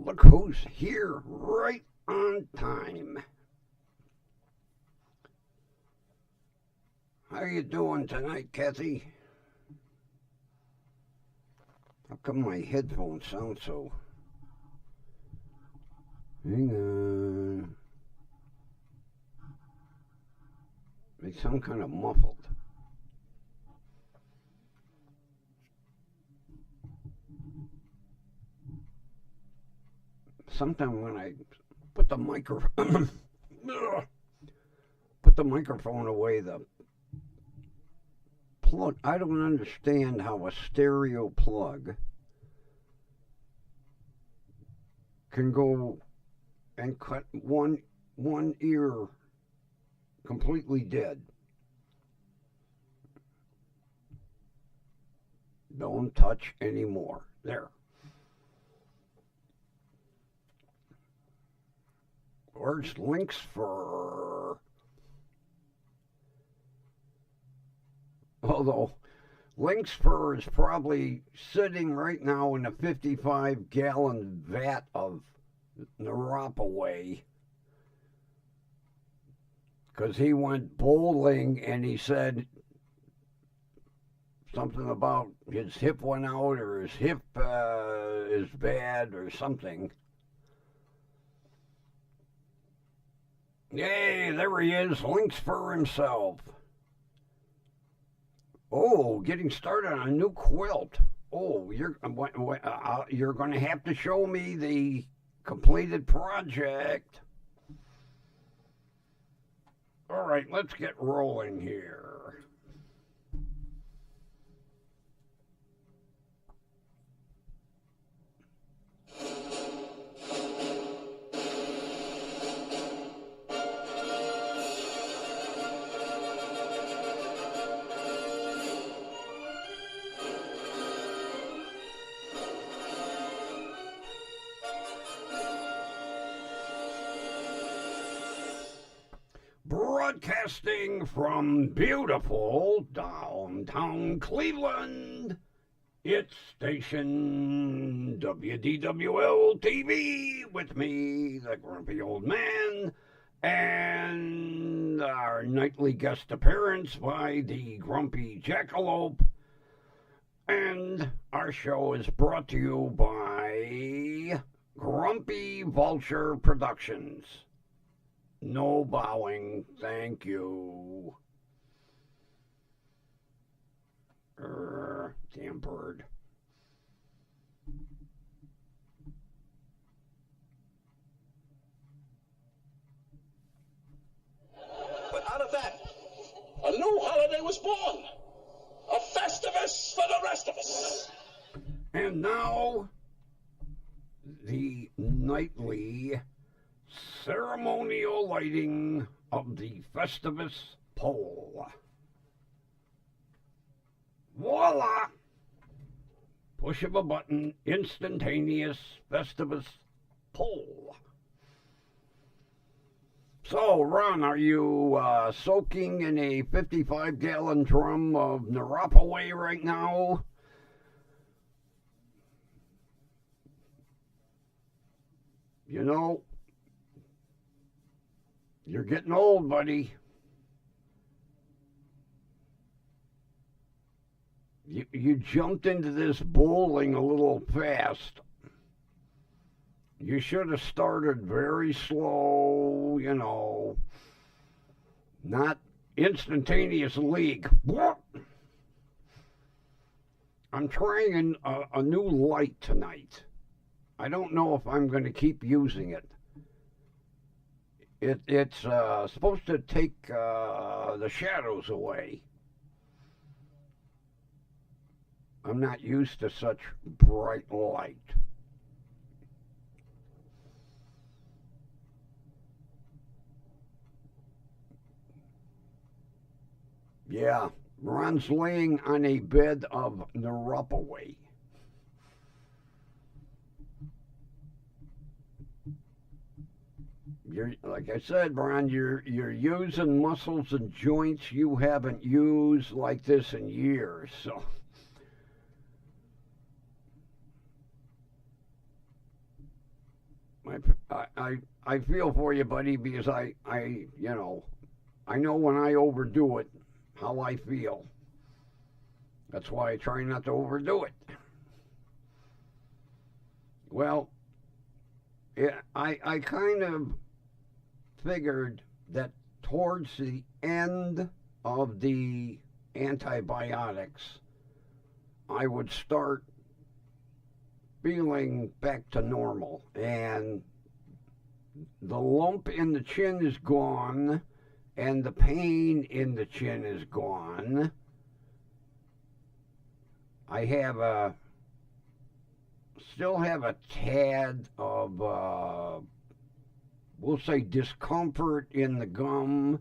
look who's here right on time. How you doing tonight, Kathy? How come my headphones sound so... Hang on. They sound kind of muffled. Sometimes when I put the microphone away, the plug, I don't understand how a stereo plug can go and cut one ear completely dead. Don't touch anymore. There. Where's links for... Although Lynx fur is probably sitting right now in a 55-gallon vat of Naropaway, because he went bowling and he said something about his hip went out or his hip is bad or something. Yay, there he is, Lynx fur himself. Oh, getting started on a new quilt. Oh, you're going to have to show me the completed project. All right, let's get rolling here. Broadcasting from beautiful downtown Cleveland, it's station WDWL TV with me, the grumpy old man, and our nightly guest appearance by the grumpy jackalope. And our show is brought to you by Grumpy Vulture Productions. No bowing, thank you. Damn bird. But out of that, a new holiday was born. A Festivus for the rest of us. And now, the nightly ceremonial lighting of the Festivus pole. Voila! Push of a button, instantaneous Festivus pole. So, Ron, are you soaking in a 55-gallon drum of Naropaway right now? You know, you're getting old, buddy. You jumped into this bowling a little fast. You should have started very slow, you know, not instantaneous leak. I'm trying a new light tonight. I don't know if I'm going to keep using it. It's supposed to take the shadows away. I'm not used to such bright light. Yeah, Ron's laying on a bed of Naropaway. Like I said, Ron, you're using muscles and joints you haven't used like this in years. So, I feel for you, buddy, because I know when I overdo it, how I feel. That's why I try not to overdo it. Well, yeah, I kind of figured that towards the end of the antibiotics, I would start feeling back to normal. And the lump in the chin is gone, and the pain in the chin is gone. I still have a tad of, we'll say, discomfort in the gum,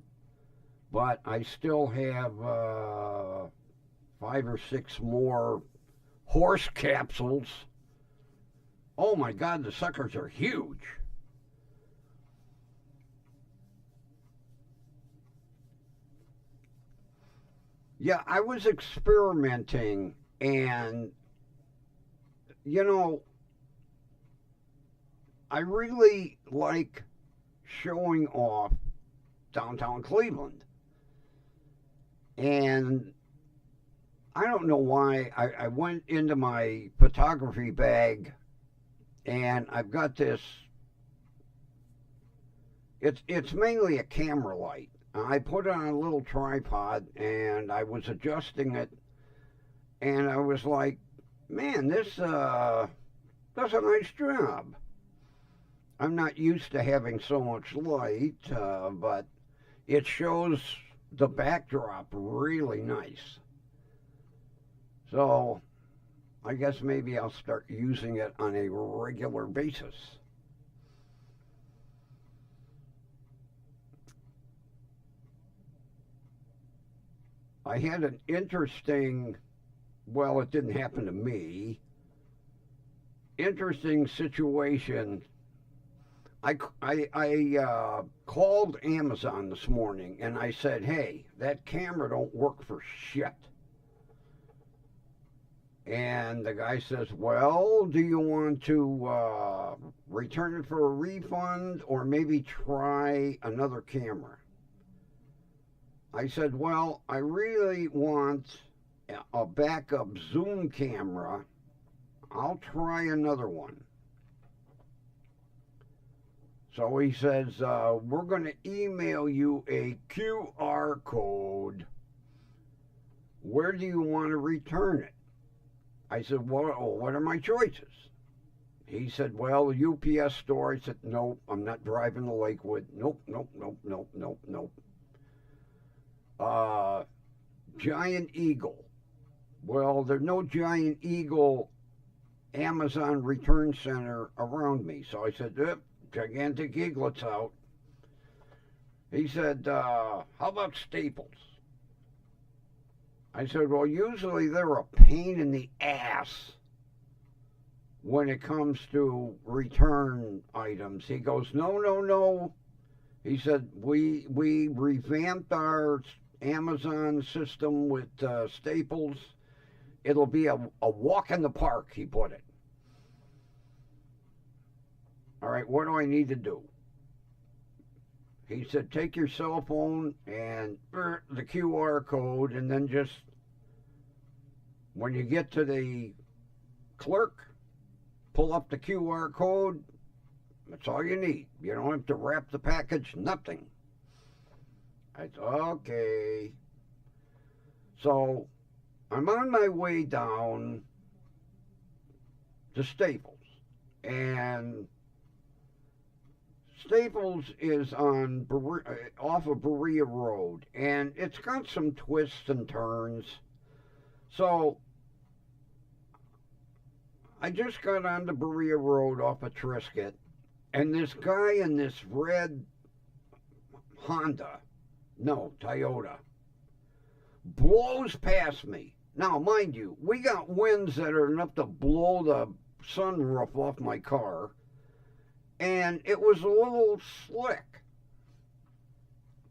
but I still have 5 or 6 more horse capsules. Oh my God, the suckers are huge. Yeah, I was experimenting, and you know, I really like showing off downtown Cleveland. And I don't know why I went into my photography bag, and I've got this. It's mainly a camera light. I put it on a little tripod, and I was adjusting it, and I was like, man, this does a nice job. I'm not used to having so much light, but it shows the backdrop really nice. So I guess maybe I'll start using it on a regular basis. I had an interesting, well, it didn't happen to me, interesting situation. I called Amazon this morning and I said, hey, that camera don't work for shit. And the guy says, well, do you want to return it for a refund or maybe try another camera? I said, well, I really want a backup zoom camera. I'll try another one. So he says, we're going to email you a QR code. Where do you want to return it? I said, well, what are my choices? He said, well, the UPS store. I said, nope, I'm not driving to Lakewood. Nope, nope, nope, nope, nope, nope. Giant Eagle. Well, there's no Giant Eagle Amazon return center around me. So I said, Gigantic Eaglet's out. He said, how about Staples? I said, well, usually they're a pain in the ass when it comes to return items. He goes, no, no, no. He said, we revamped our Amazon system with Staples. It'll be a walk in the park, he put it. All right, what do I need to do? He said, take your cell phone and the QR code, and then just, when you get to the clerk, pull up the QR code. That's all you need. You don't have to wrap the package, nothing. I said, okay. So I'm on my way down to Staples, and Staples is on off of Berea Road, and it's got some twists and turns. So I just got onto Berea Road off of Triscuit, and this guy in this red Toyota, blows past me. Now, mind you, we got winds that are enough to blow the sunroof off my car, and it was a little slick.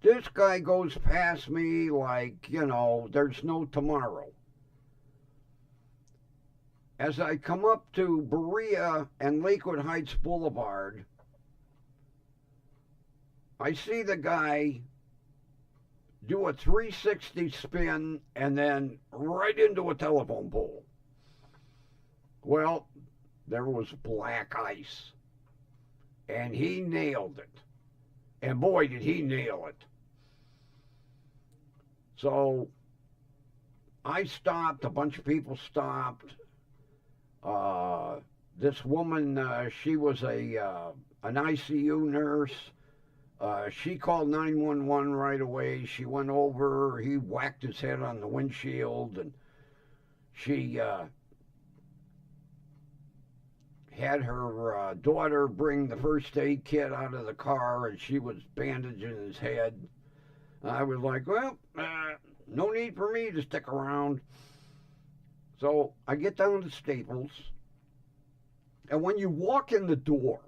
This guy goes past me like, there's no tomorrow. As I come up to Berea and Lakewood Heights Boulevard, I see the guy do a 360 spin and then right into a telephone pole. Well, there was black ice, and he nailed it. And boy, did he nail it. So I stopped, a bunch of people stopped. This woman, she was an ICU nurse. She called 911 right away. She went over. He whacked his head on the windshield, and she had her daughter bring the first aid kit out of the car, and she was bandaging his head. I was like, well, no need for me to stick around. So I get down to Staples, and when you walk in the door,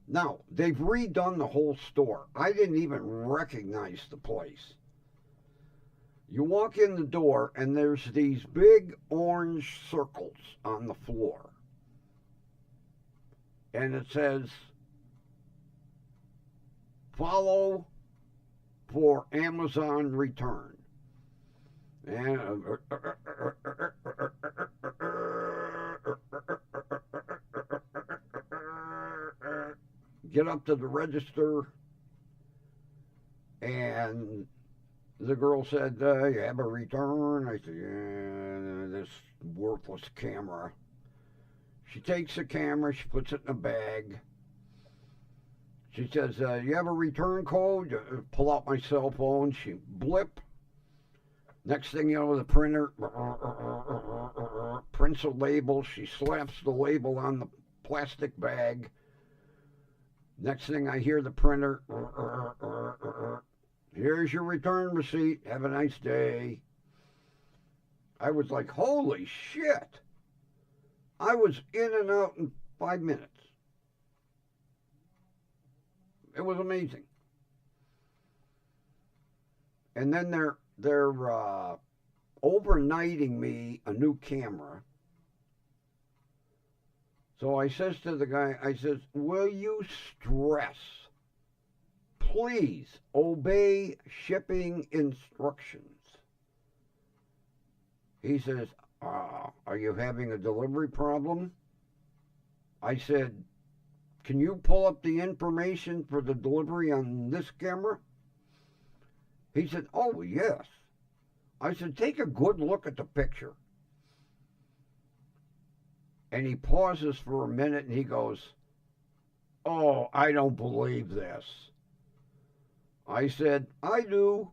now, they've redone the whole store. I didn't even recognize the place. You walk in the door, and there's these big orange circles on the floor. And it says, follow for Amazon return. And get up to the register, and the girl said, you have a return? I said, yeah, this worthless camera. She takes the camera, she puts it in a bag. She says, you have a return code? Pull out my cell phone. She blip. Next thing you know, the printer prints a label. She slaps the label on the plastic bag. Next thing I hear the printer, here's your return receipt. Have a nice day. I was like, holy shit. I was in and out in 5 minutes. It was amazing. And then they're overnighting me a new camera. So I says to the guy, I says, will you stress, please obey shipping instructions? He says, are you having a delivery problem? I said, can you pull up the information for the delivery on this camera? He said, oh, yes. I said, take a good look at the picture. And he pauses for a minute and he goes, oh, I don't believe this. I said, I do.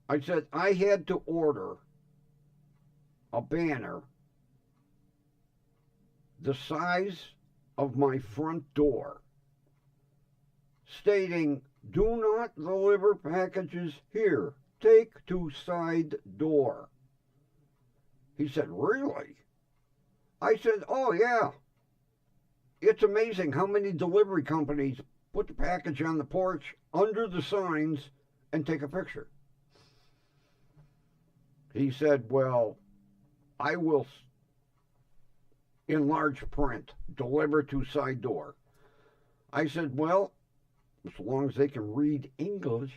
I said, I had to order a banner the size of my front door stating, do not deliver packages here. Take to side door. He said, really? I said, oh, yeah. It's amazing how many delivery companies put the package on the porch under the signs and take a picture. He said, well, I will, in large print, deliver to side door. I said, well, as long as they can read English.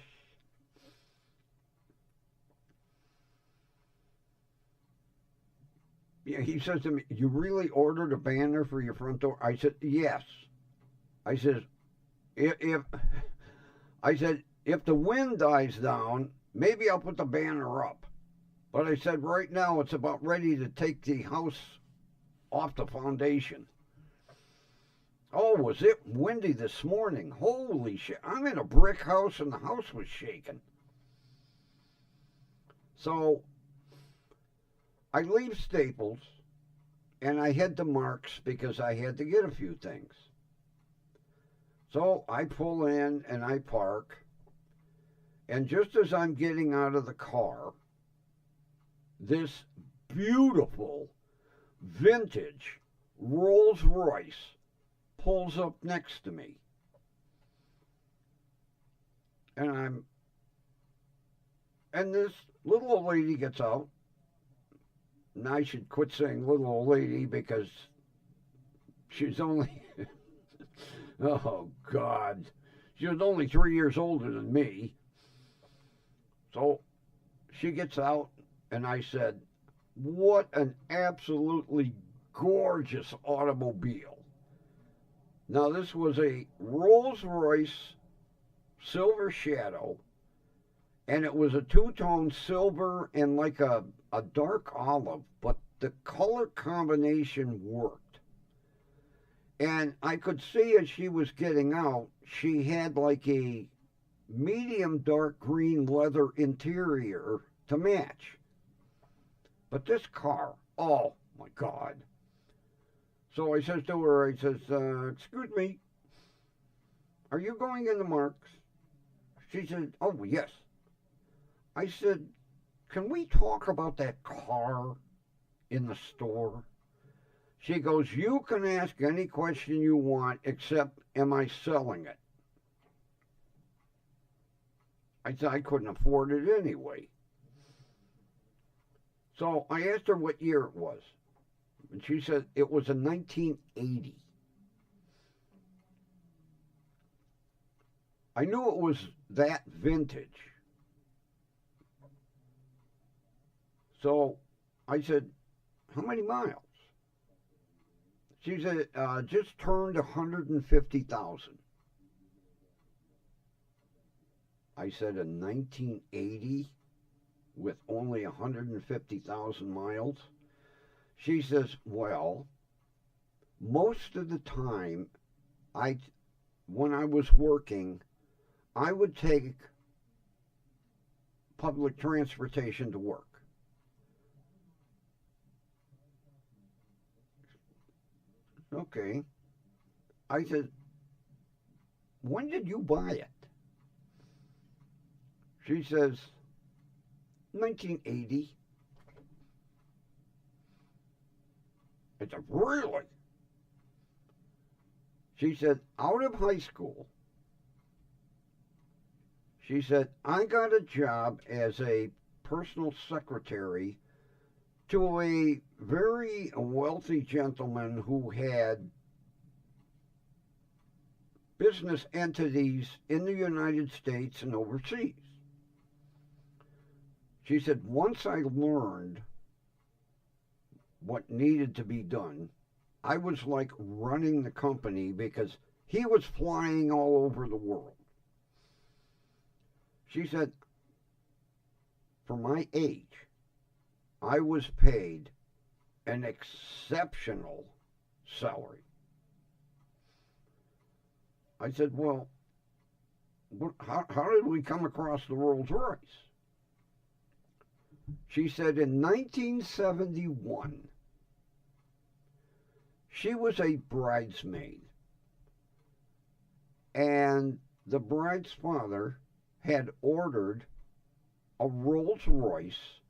Yeah, he says to me, you really ordered a banner for your front door? I said, yes. I said, if the wind dies down, maybe I'll put the banner up. But I said, right now it's about ready to take the house off the foundation. Oh, was it windy this morning? Holy shit. I'm in a brick house and the house was shaking. So I leave Staples and I head to Mark's because I had to get a few things. So I pull in and I park. And just as I'm getting out of the car, this beautiful vintage Rolls Royce pulls up next to me. And this little old lady gets out. And I should quit saying little old lady because she's only Oh, God. She was only 3 years older than me. So she gets out, and I said, what an absolutely gorgeous automobile. Now, this was a Rolls Royce Silver Shadow, and it was a two-tone silver and like a dark olive, but the color combination worked. And I could see as she was getting out, she had like a medium dark green leather interior to match. But this car, oh my God. So I says to her, I says, excuse me, are you going into Mark's? She said, oh, yes. I said, can we talk about that car in the store? She goes, you can ask any question you want except, am I selling it? I said, I couldn't afford it anyway. So I asked her what year it was. And she said it was a 1980. I knew it was that vintage. So I said, how many miles? She said, just turned 150,000. I said, in 1980 with only 150,000 miles? She says, well, most of the time, when I was working, I would take public transportation to work. Okay. I said, when did you buy it? She says, 1980. I said, really? She said, out of high school, she said, I got a job as a personal secretary to a very wealthy gentleman who had business entities in the United States and overseas. She said, once I learned what needed to be done, I was like running the company because he was flying all over the world. She said, for my age, I was paid an exceptional salary. I said, well, how did we come across the Rolls Royce? She said in 1971, she was a bridesmaid, and the bride's father had ordered a Rolls Royce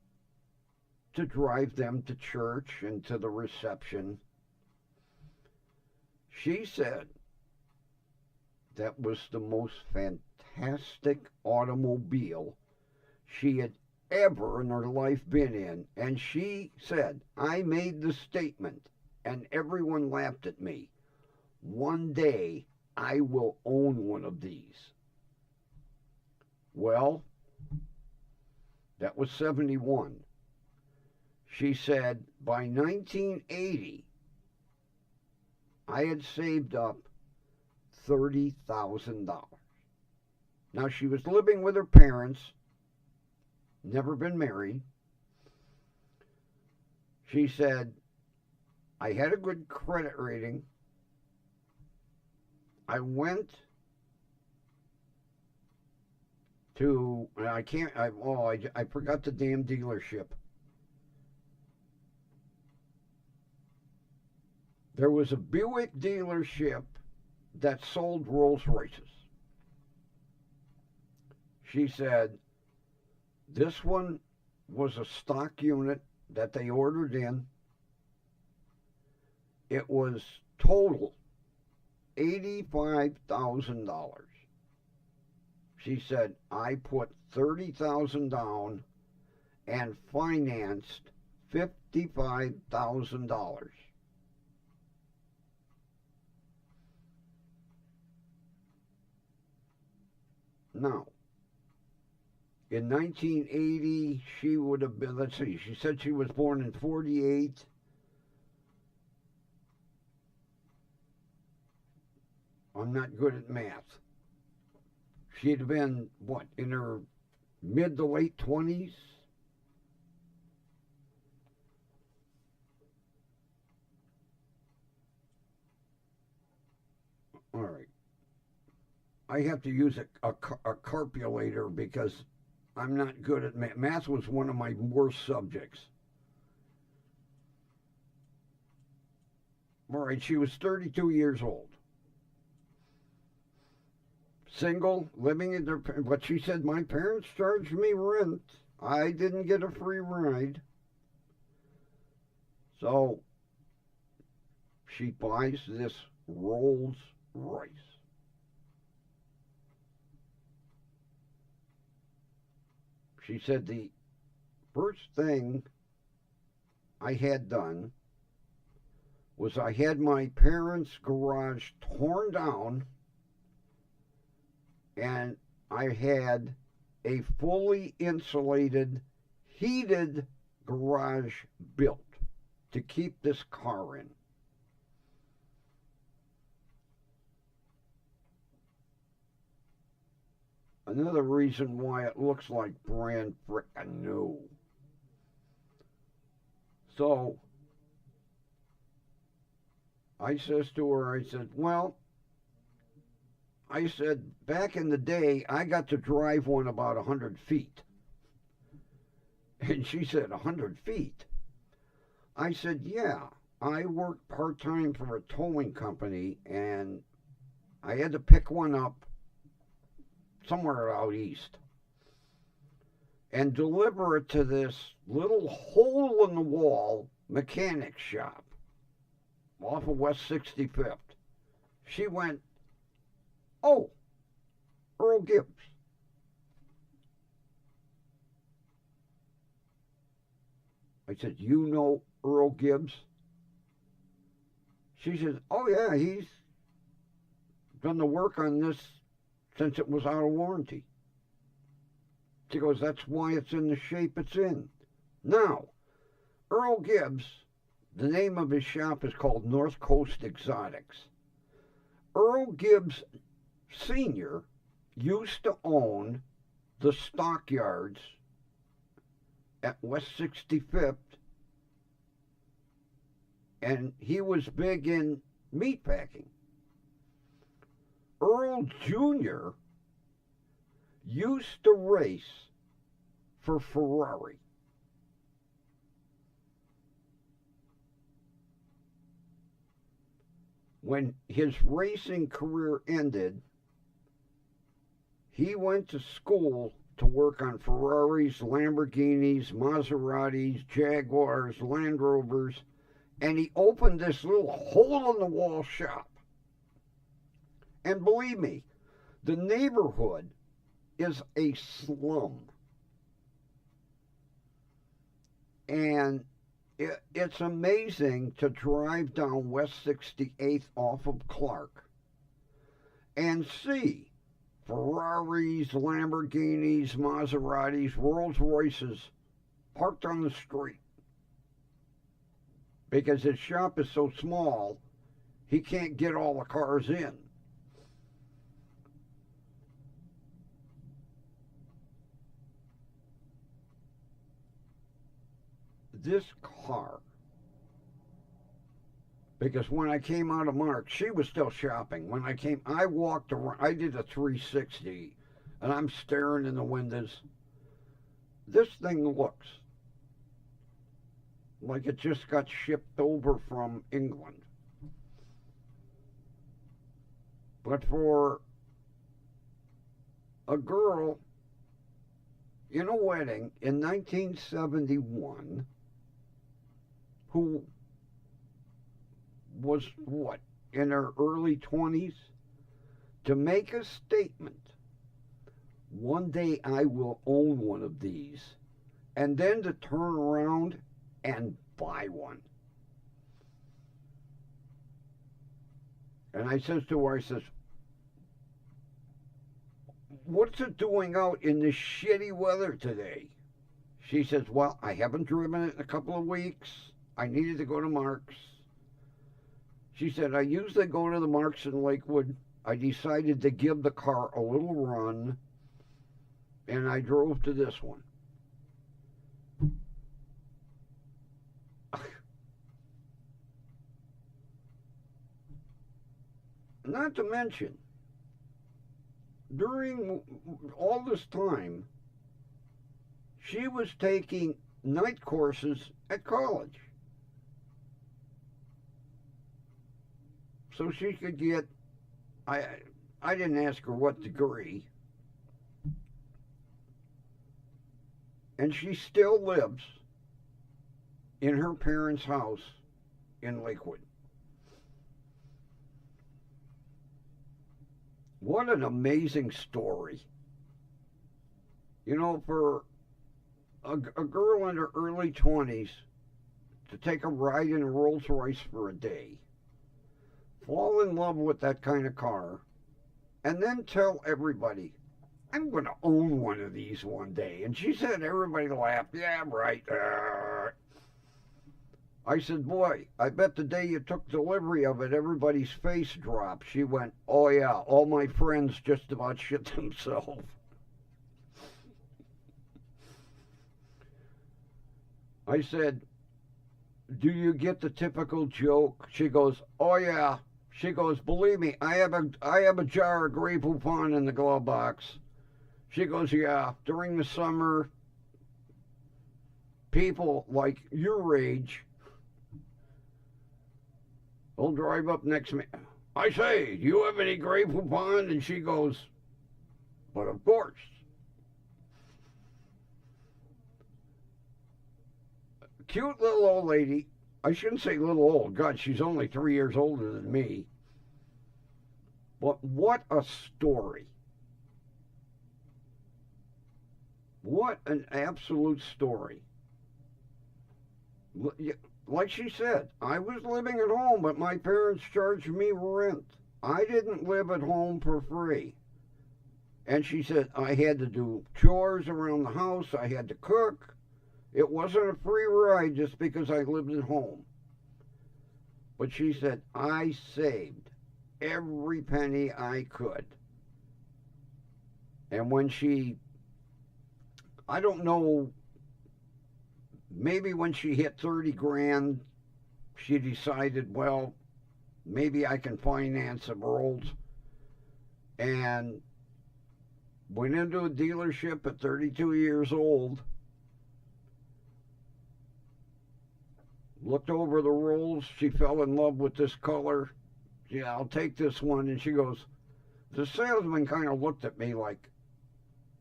to drive them to church and to the reception. She said that was the most fantastic automobile she had ever in her life been in. And she said, I made the statement, and everyone laughed at me. One day, I will own one of these. Well, that was 71. She said, by 1980, I had saved up $30,000. Now, she was living with her parents, never been married. She said, I had a good credit rating. I went to, I forgot the damn dealership. There was a Buick dealership that sold Rolls Royces. She said, this one was a stock unit that they ordered in. It was total $85,000. She said, I put $30,000 down and financed $55,000. Now, in 1980, she would have been, let's see, she said she was born in 48. I'm not good at math. She'd have been, what, in her mid to late 20s? All right. I have to use a calculator because I'm not good at math. Math was one of my worst subjects. All right, she was 32 years old. Single, living in their, but she said, my parents charged me rent. I didn't get a free ride. So she buys this Rolls Royce. She said the first thing I had done was I had my parents' garage torn down and I had a fully insulated, heated garage built to keep this car in. Another reason why it looks like brand frickin' new. So I says to her, I said, well, I said, back in the day, I got to drive one about 100 feet. And she said, 100 feet? I said, yeah, I worked part-time for a towing company, and I had to pick one up somewhere out east and deliver it to this little hole-in-the-wall mechanic shop off of West 65th. She went, oh, Earl Gibbs. I said, you know Earl Gibbs? She said, oh yeah, he's done the work on this since it was out of warranty. She goes, that's why it's in the shape it's in. Now, Earl Gibbs, the name of his shop is called North Coast Exotics. Earl Gibbs Sr. used to own the stockyards at West 65th, and he was big in meat packing. Earl Jr. used to race for Ferrari. When his racing career ended, he went to school to work on Ferraris, Lamborghinis, Maseratis, Jaguars, Land Rovers, and he opened this little hole-in-the-wall shop. And believe me, the neighborhood is a slum. And it's amazing to drive down West 68th off of Clark and see Ferraris, Lamborghinis, Maseratis, Rolls Royces parked on the street. Because his shop is so small, he can't get all the cars in. This car, because when I came out of Mark, she was still shopping. When I came, I walked around, I did a 360, and I'm staring in the windows. This thing looks like it just got shipped over from England. But for a girl in a wedding in 1971, who was what, in her early 20s, to make a statement, one day I will own one of these, and then to turn around and buy one. And I says to her, I says, what's it doing out in this shitty weather today? She says, well, I haven't driven it in a couple of weeks. I needed to go to Mark's. She said, I usually go to the Mark's in Lakewood. I decided to give the car a little run, and I drove to this one. Not to mention, during all this time, she was taking night courses at college. So she could get, I didn't ask her what degree, and she still lives in her parents' house in Lakewood. What an amazing story. You know, for a girl in her early 20s to take a ride in a Rolls Royce for a day, fall in love with that kind of car, and then tell everybody, I'm going to own one of these one day. And she said, everybody laughed, yeah, right. I said, boy, I bet the day you took delivery of it, everybody's face dropped. She went, oh yeah, all my friends just about shit themselves. I said, do you get the typical joke? She goes, oh yeah. She goes, believe me, I have a jar of Grey Poupon in the glove box. She goes, yeah, during the summer, people like your age will drive up next to me. I say, do you have any Grey Poupon? And she goes, but of course. Cute little old lady. I shouldn't say little old. God, she's only 3 years older than me. But what a story. What an absolute story. Like she said, I was living at home, but my parents charged me rent. I didn't live at home for free. And she said, I had to do chores around the house. I had to cook. It wasn't a free ride just because I lived at home. But she said, I saved every penny I could. And when she, I don't know, maybe when she hit 30 grand, she decided, well, maybe I can finance a Rolls. And went into a dealership at 32 years old, looked over the Rolls. She fell in love with this color. Yeah, I'll take this one. And she goes, the salesman kind of looked at me like,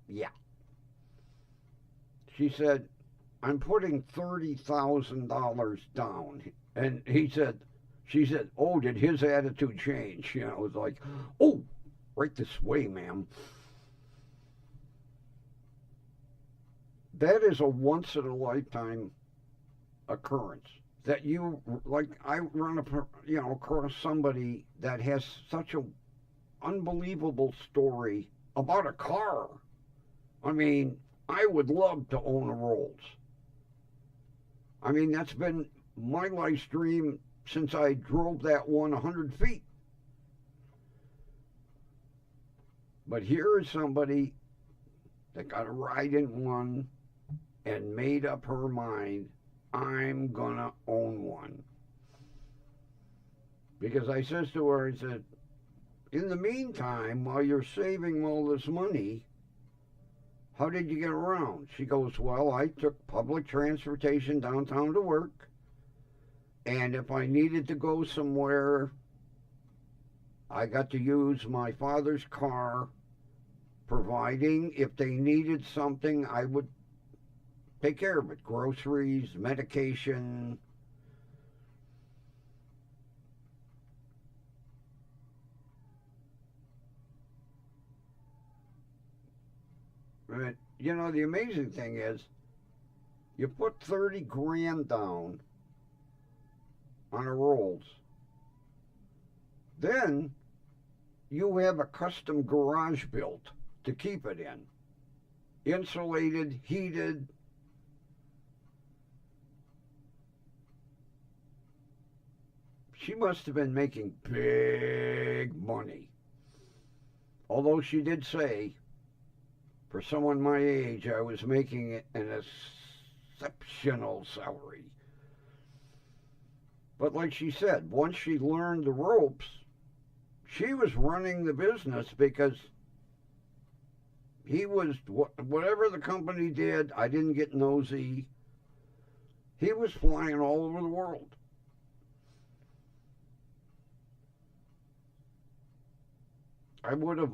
yeah. She said, I'm putting $30,000 down. And she said, oh, did his attitude change? You know, it was like, oh, right this way, ma'am. That is a once in a lifetime occurrence. That you, like, I run across somebody that has such an unbelievable story about a car. I mean, I would love to own a Rolls. I mean, that's been my life's dream since I drove that one 100 feet. But here is somebody that got a ride in one and made up her mind, I'm gonna own one. Because I says to her, I said, in the meantime, while you're saving all this money, how did you get around? She goes, well, I took public transportation downtown to work, and if I needed to go somewhere, I got to use my father's car, providing if they needed something, I would take care of it. Groceries, medication. But, you know, the amazing thing is, you put 30 grand down on a Rolls. Then you have a custom garage built to keep it in. Insulated, heated. She must have been making big money. Although she did say, for someone my age, I was making an exceptional salary. But like she said, once she learned the ropes, she was running the business because he was, whatever the company did, I didn't get nosy. He was flying all over the world. I would have,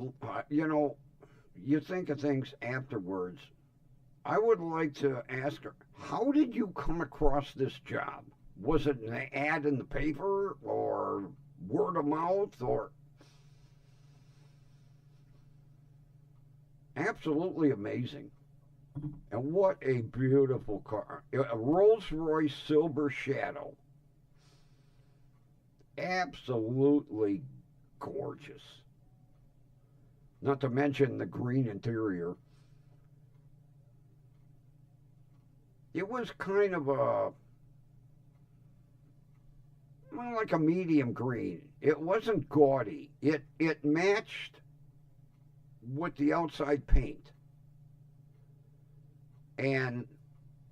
you think of things afterwards. I would like to ask her, how did you come across this job? Was it an ad in the paper or word of mouth or? Absolutely amazing. And what a beautiful car. A Rolls Royce Silver Shadow. Absolutely gorgeous. Not to mention the green interior. It was kind of like a medium green. It wasn't gaudy. It matched with the outside paint. And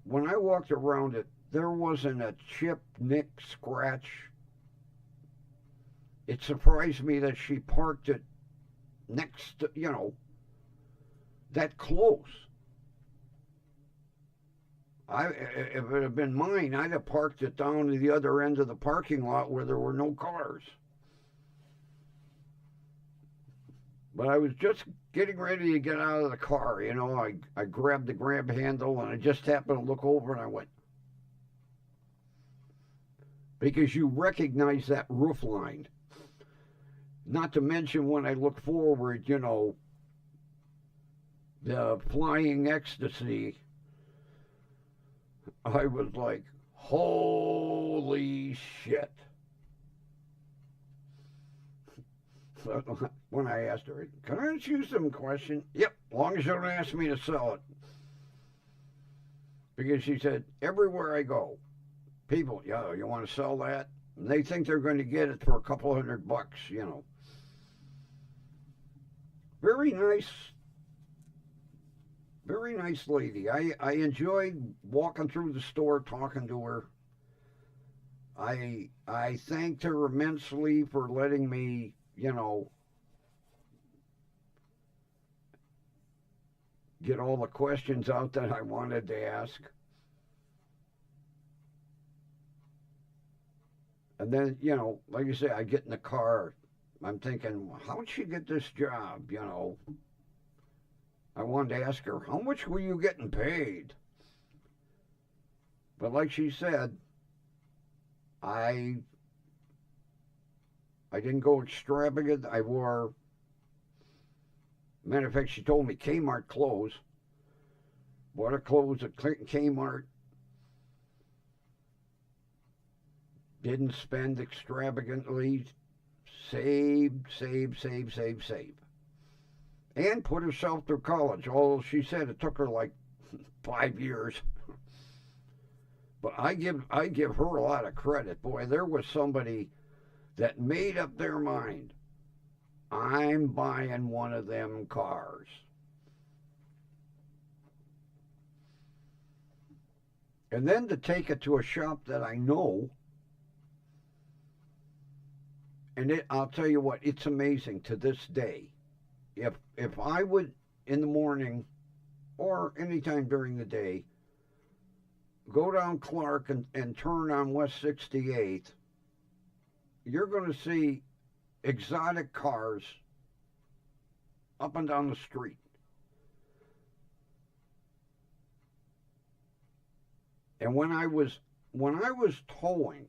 when I walked around it, there wasn't a chip, nick, scratch. It surprised me that she parked it next to, that close. If it had been mine, I'd have parked it down to the other end of the parking lot where there were no cars. But I was just getting ready to get out of the car, I grabbed the grab handle and I just happened to look over and I went, because you recognize that roof line. Not to mention when I look forward, the flying ecstasy, I was like, holy shit. When I asked her, can I ask you some questions? Yep, as long as you don't ask me to sell it. Because she said, everywhere I go, people, you want to sell that? And they think they're going to get it for a couple $100, Very nice lady. I enjoyed walking through the store, talking to her. I thanked her immensely for letting me, get all the questions out that I wanted to ask. And then, like you say, I get in the car. I'm thinking, how'd she get this job, I wanted to ask her, how much were you getting paid? But like she said, I didn't go extravagant. I wore, matter of fact, she told me Kmart clothes. Bought her clothes at Kmart. Didn't spend extravagantly. Saved. And put herself through college. Although she said it took her like 5 years. But I give her a lot of credit. Boy, there was somebody that made up their mind. I'm buying one of them cars. And then to take it to a shop that I know. And I'll tell you what, it's amazing to this day. If I would, in the morning or anytime during the day, go down Clark and turn on West 68th, you're going to see exotic cars up and down the street. And when I was towing,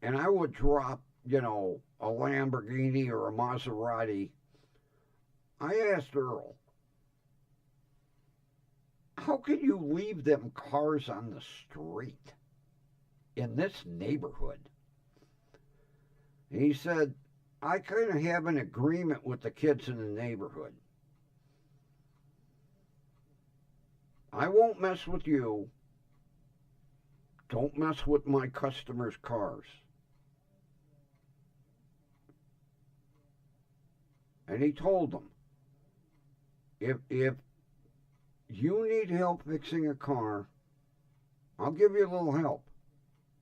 and I would drop, a Lamborghini or a Maserati, I asked Earl, how can you leave them cars on the street in this neighborhood? And he said, I kind of have an agreement with the kids in the neighborhood. I won't mess with you. Don't mess with my customers' cars. And he told them, if you need help fixing a car, I'll give you a little help.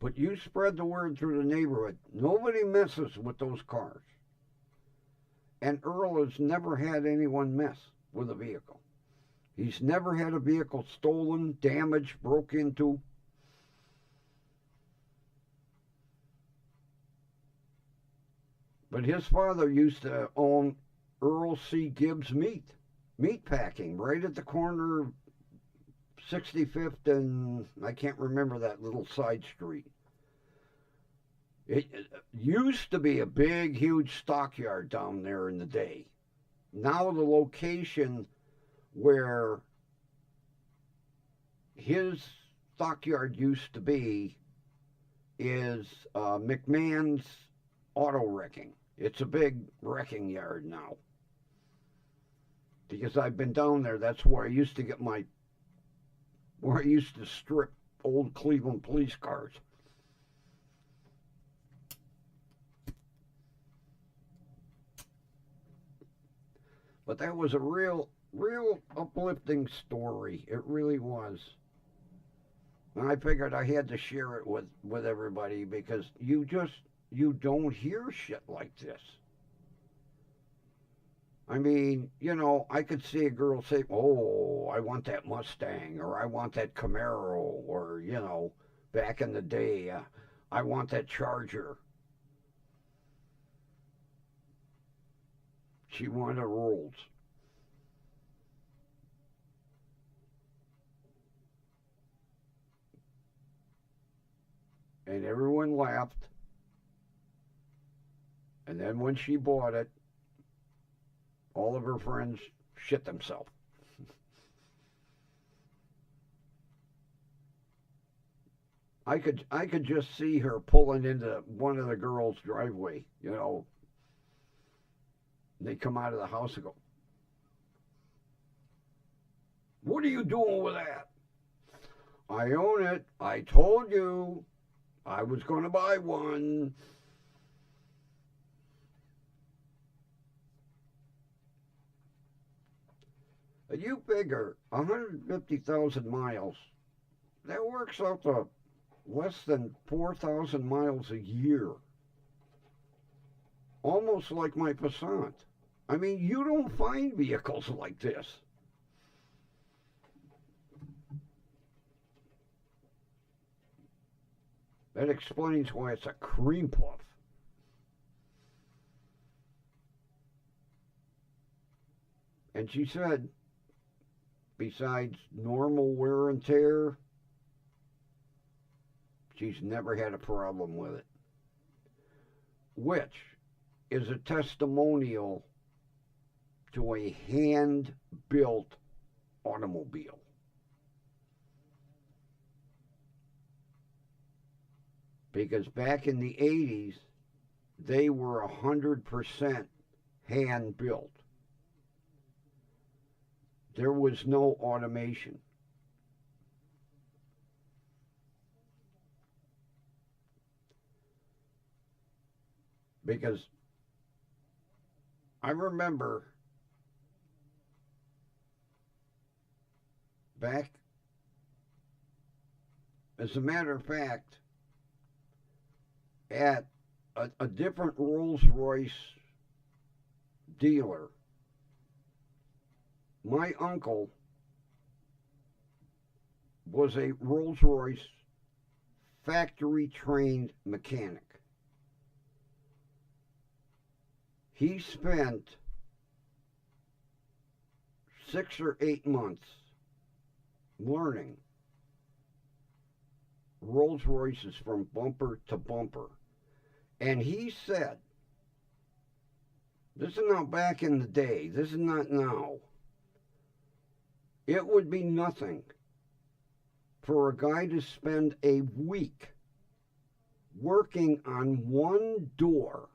But you spread the word through the neighborhood. Nobody messes with those cars. And Earl has never had anyone mess with a vehicle. He's never had a vehicle stolen, damaged, broke into. But his father used to own Earl C. Gibbs meat packing, right at the corner of 65th and I can't remember that little side street. It used to be a big, huge stockyard down there in the day. Now the location where his stockyard used to be is McMahon's Auto Wrecking. It's a big wrecking yard now. Because I've been down there, that's where I used to where I used to strip old Cleveland police cars. But that was a real uplifting story. It really was. And I figured I had to share it with everybody because you don't hear shit like this. I mean, I could see a girl say, oh, I want that Mustang, or I want that Camaro, or, back in the day, I want that Charger. She wanted a Rolls. And everyone laughed. And then when she bought it, all of her friends shit themselves. I could just see her pulling into one of the girls' driveway, They come out of the house and go, what are you doing with that? I own it. I told you I was going to buy one. You figure 150,000 miles, that works out to less than 4,000 miles a year. Almost like my Passat. I mean, you don't find vehicles like this. That explains why it's a cream puff. And she said, besides normal wear and tear, she's never had a problem with it. Which is a testimonial to a hand-built automobile. Because back in the 80s, they were 100% hand-built. There was no automation. Because I remember back, as a matter of fact, at a different Rolls-Royce dealer, my uncle was a Rolls-Royce factory-trained mechanic. He spent 6 or 8 months learning Rolls-Royces from bumper to bumper. And he said, this is not back in the day, this is not now. It would be nothing for a guy to spend a week working on one door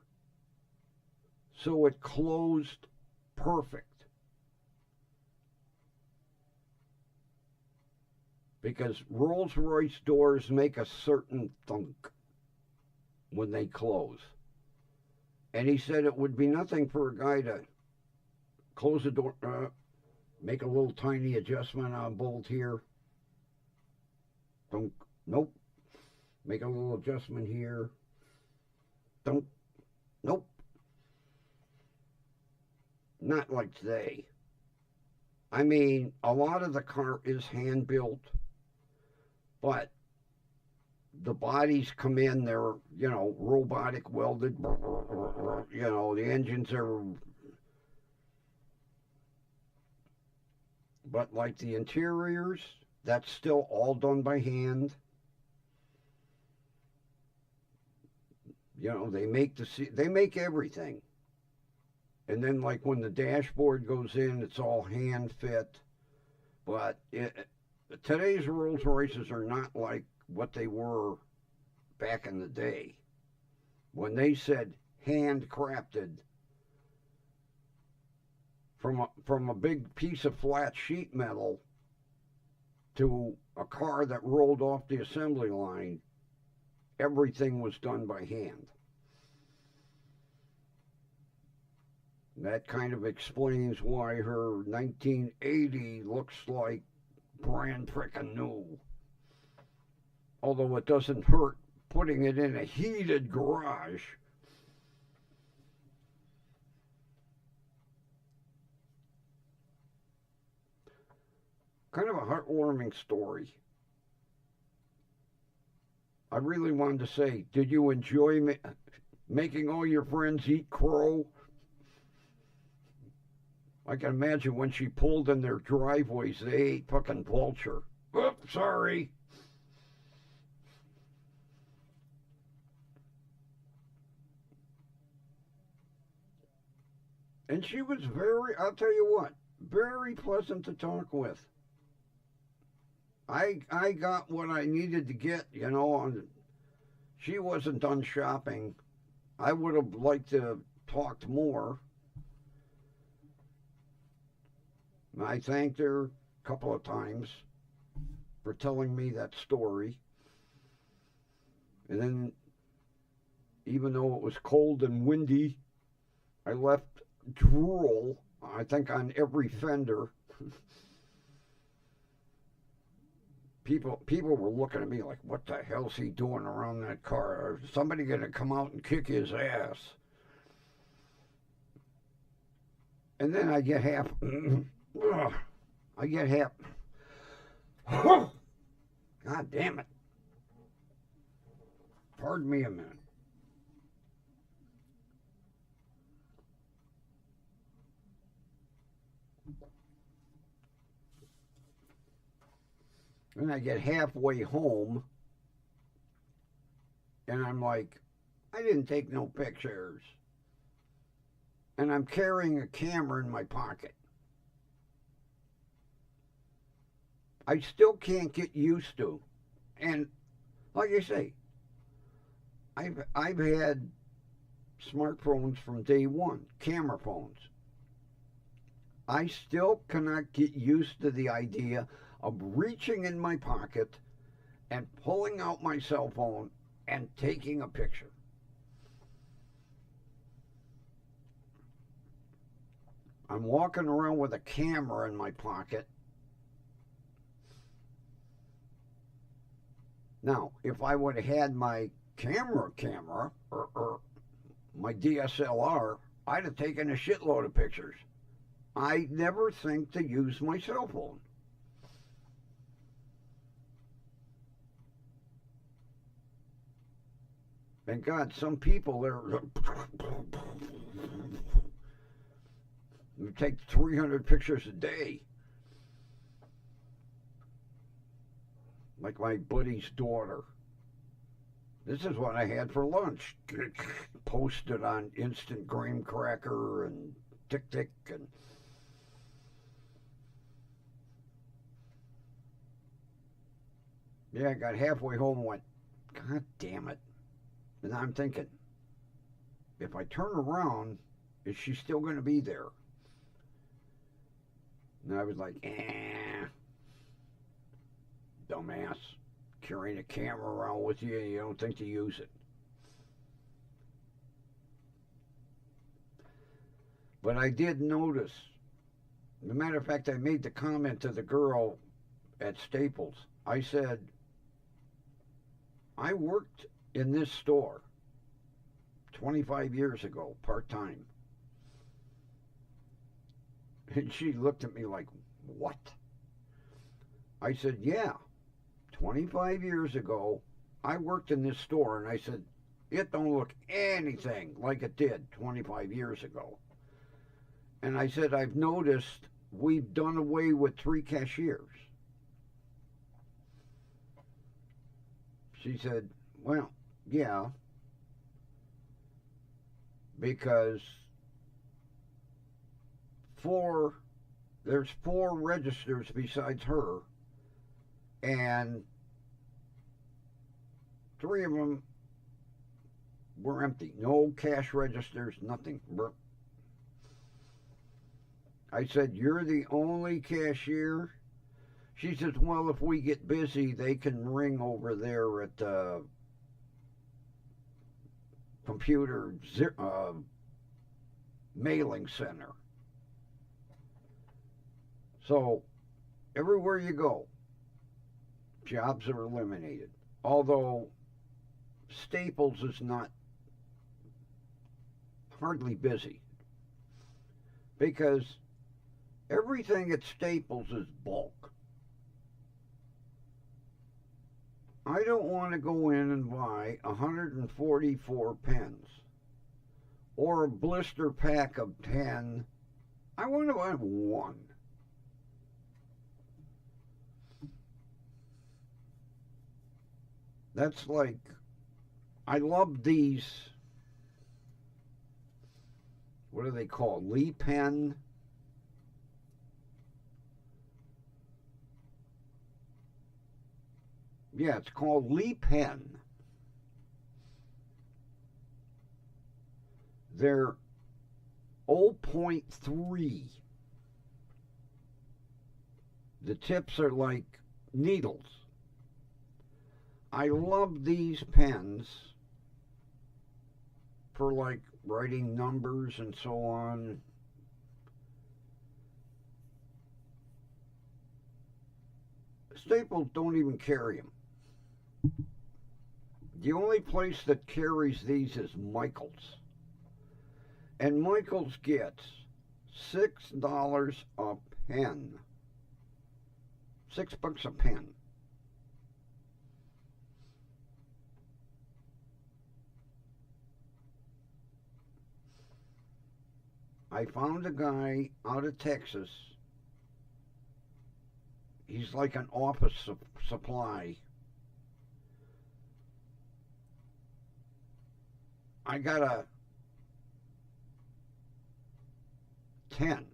so it closed perfect. because Rolls-Royce doors make a certain thunk when they close. And he said it would be nothing for a guy to close the door, make a little tiny adjustment on a bolt here. Thunk. Nope. Make a little adjustment here. Thunk. Nope. Not like today. I mean, a lot of the car is hand built, but the bodies come in, they're, robotic welded, the engines are, but like the interiors, that's still all done by hand. They make everything. And then, like, when the dashboard goes in, it's all hand fit. But today's Rolls Royces are not like what they were back in the day. When they said handcrafted from a big piece of flat sheet metal to a car that rolled off the assembly line, everything was done by hand. That kind of explains why her 1980 looks like brand frickin' new. Although it doesn't hurt putting it in a heated garage. Kind of a heartwarming story. I really wanted to say, did you enjoy making all your friends eat crow? I can imagine when she pulled in their driveways, they ate fucking vulture. Oops, sorry. And she was I'll tell you what, very pleasant to talk with. I got what I needed to get, and she wasn't done shopping. I would have liked to have talked more. I thanked her a couple of times for telling me that story. And then, even though it was cold and windy, I left drool, I think, on every fender. People were looking at me like, what the hell's he doing around that car? Is somebody going to come out and kick his ass? And then I get half... God damn it. Pardon me a minute. And I get halfway home, and I'm like, I didn't take no pictures. And I'm carrying a camera in my pocket. I still can't get used to. And like I say, I've had smartphones from day one, camera phones. I still cannot get used to the idea of reaching in my pocket and pulling out my cell phone and taking a picture. I'm walking around with a camera in my pocket. Now, if I would have had my camera, or my DSLR, I'd have taken a shitload of pictures. I never think to use my cell phone. And God, some people, they take 300 pictures a day. Like my buddy's daughter. This is what I had for lunch. Posted on Instant Graham Cracker and Tick and... Yeah, I got halfway home and went, God damn it. And I'm thinking, if I turn around, is she still going to be there? And I was like, Dumbass. Carrying a camera around with you and you don't think to use it. But I did notice, as a matter of fact, I made the comment to the girl at Staples. I said, I worked in this store 25 years ago, part-time. And she looked at me like, what? I said, yeah, 25 years ago, I worked in this store, and I said, it don't look anything like it did 25 years ago. And I said, I've noticed we've done away with 3 cashiers. She said, well, yeah, because there's 4 registers besides her, and 3 of them were empty. No cash registers, nothing. I said, you're the only cashier? She says, well, if we get busy, they can ring over there at the computer mailing center. So, everywhere you go, jobs are eliminated. Although, Staples is not hardly busy. Because everything at Staples is bulk. I don't want to go in and buy 144 pens or a blister pack of 10. I want to buy 1. That's like, I love these, what are they called? Lee pen. Yeah, it's called Lee pen. They're 0.3. The tips are like needles. I love these pens for like writing numbers and so on. Staples don't even carry them. The only place that carries these is Michael's. And Michael's gets $6 a pen. $6 a pen. I found a guy out of Texas. He's like an office supply. I got a 10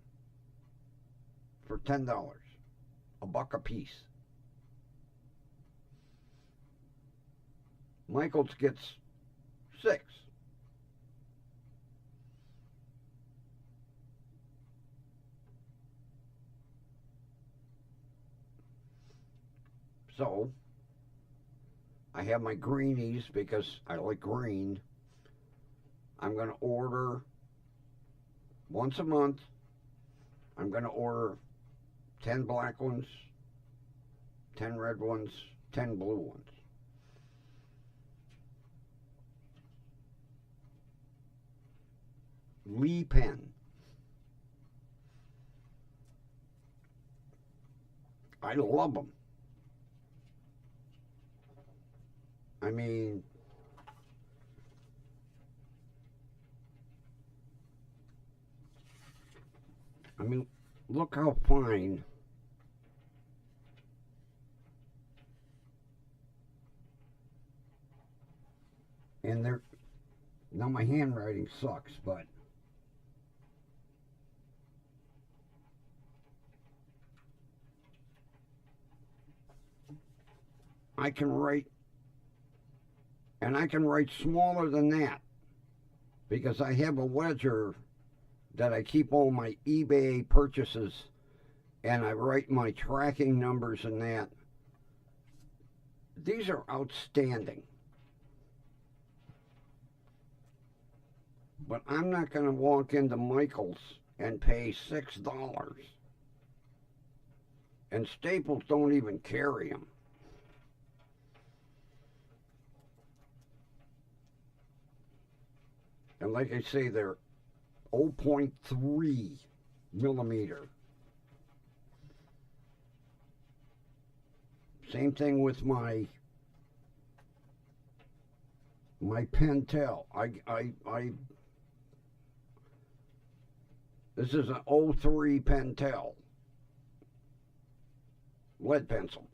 for $10, $1 a piece. Michael's gets 6. So, I have my greenies because I like green. I'm going to order once a month. I'm going to order 10 black ones, 10 red ones, 10 blue ones. Lee pen. I love them. I mean, look how fine. And they're, now my handwriting sucks, but I can write, and I can write smaller than that because I have a ledger that I keep all my eBay purchases, and I write my tracking numbers in that. These are outstanding. But I'm not going to walk into Michael's and pay $6. And Staples don't even carry them. And like I say, they're 0.3 millimeter. Same thing with my Pentel. This is an 03 Pentel lead pencil.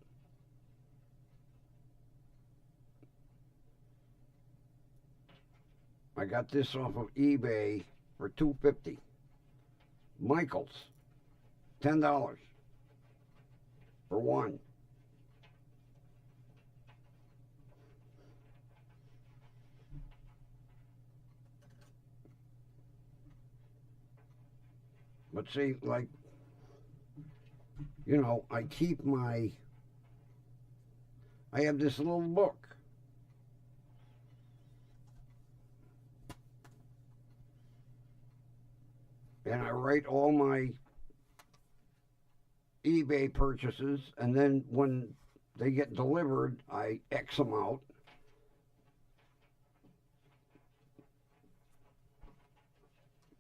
I got this off of eBay for $2.50. Michael's, $10 for one. But see, like, you know, I have this little book. And I write all my eBay purchases, and then when they get delivered, I X them out.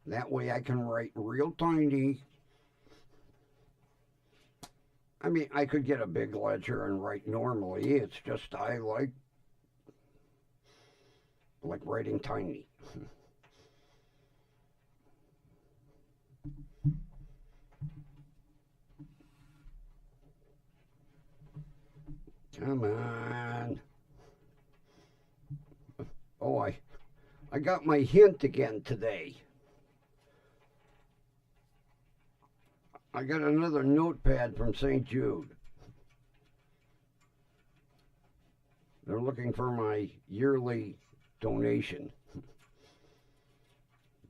That way I can write real tiny. I mean, I could get a big ledger and write normally. It's just I like writing tiny. Come on. Oh, I got my hint again today. I got another notepad from St. Jude. They're looking for my yearly donation.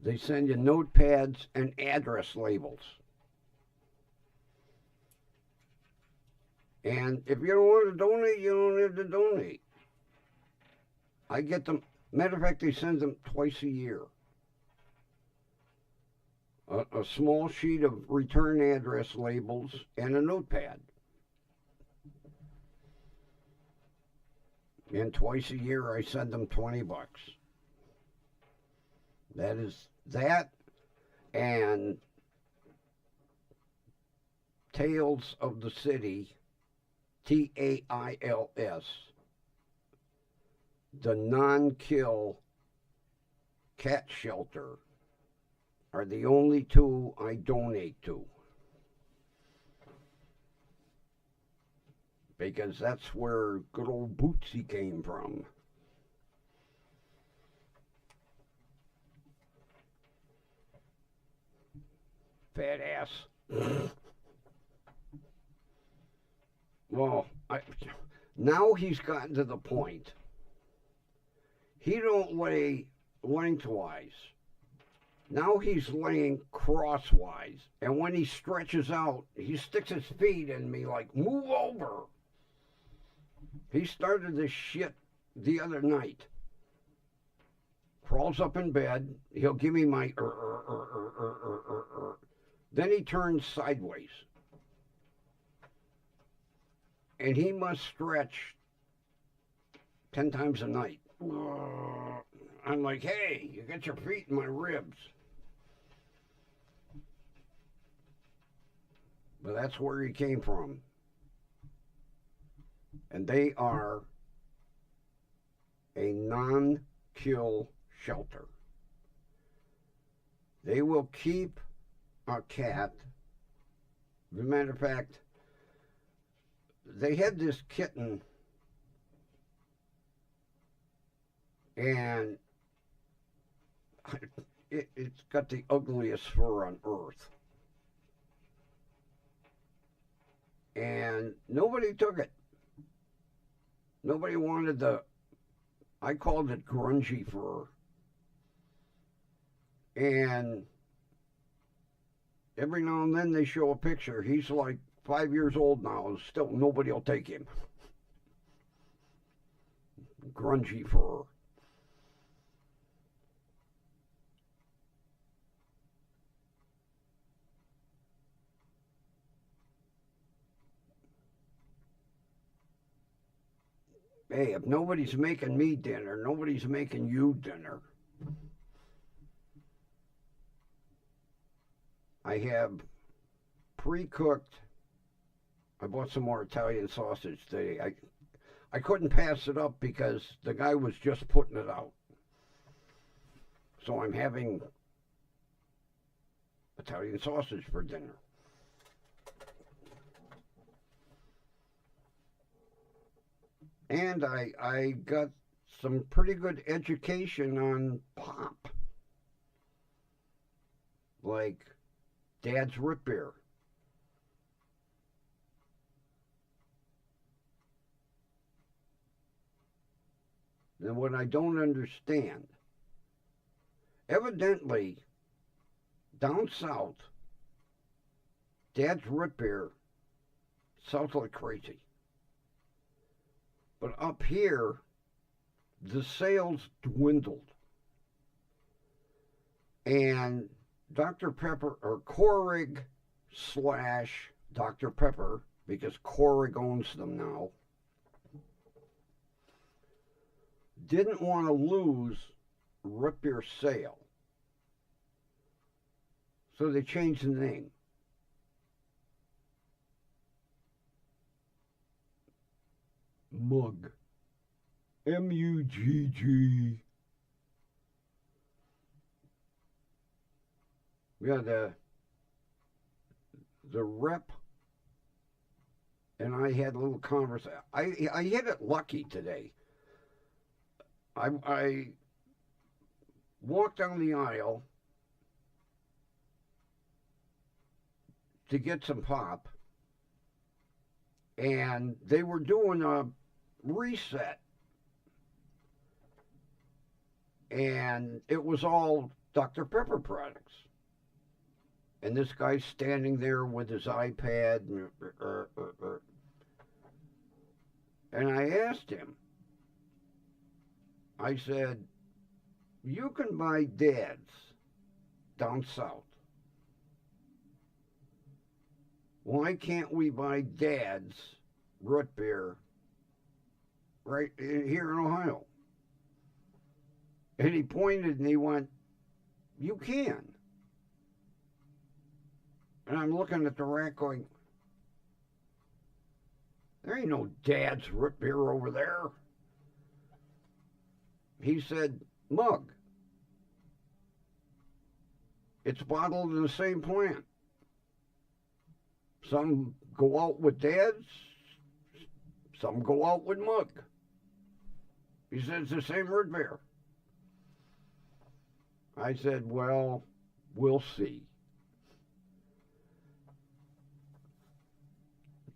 They send you notepads and address labels. And if you don't want to donate, you don't have to donate. I get them. Matter of fact, they send them twice a year. A small sheet of return address labels and a notepad. And twice a year I send them $20. That is that and Tales of the City, TAILS, the non-kill cat shelter, are the only two I donate to. Because that's where good old Bootsy came from. Fat ass. Well, now he's gotten to the point. He don't lay lengthwise. Now he's laying crosswise. And when he stretches out, he sticks his feet in me like, move over. He started this shit the other night. Crawls up in bed. He'll give me my Then he turns sideways. And he must stretch 10 times a night. I'm like, hey, you got your feet in my ribs. But that's where he came from. And they are a non-kill shelter. They will keep a cat. As a matter of fact, they had this kitten, and it's got the ugliest fur on earth. And nobody took it. Nobody wanted I called it grungy fur. And every now and then they show a picture. He's like 5 years old now, and still nobody will take him. grungy fur. Hey, if nobody's making me dinner, nobody's making you dinner. I have pre-cooked. I bought some more Italian sausage today. I couldn't pass it up because the guy was just putting it out. So I'm having Italian sausage for dinner. And I got some pretty good education on pop. Like Dad's root beer. And what I don't understand, evidently, down south, Dad's root beer sells like crazy. But up here, the sales dwindled. And Dr. Pepper, or Keurig slash Dr. Pepper, because Keurig owns them now, didn't want to lose root beer sale. So they changed the name. Mug. M-U-G-G. Yeah, the rep and I had a little conversation. I hit it lucky today. I walked down the aisle to get some pop, and they were doing a reset, and it was all Dr. Pepper products. And this guy's standing there with his iPad, and I asked him, I said, you can buy Dad's down south. Why can't we buy Dad's root beer right here in Ohio? And he pointed and he went, you can. And I'm looking at the rack going, there ain't no Dad's root beer over there. He said, mug. It's bottled in the same plant. Some go out with Dad's, some go out with mug. He said, it's the same root beer. I said, well, we'll see.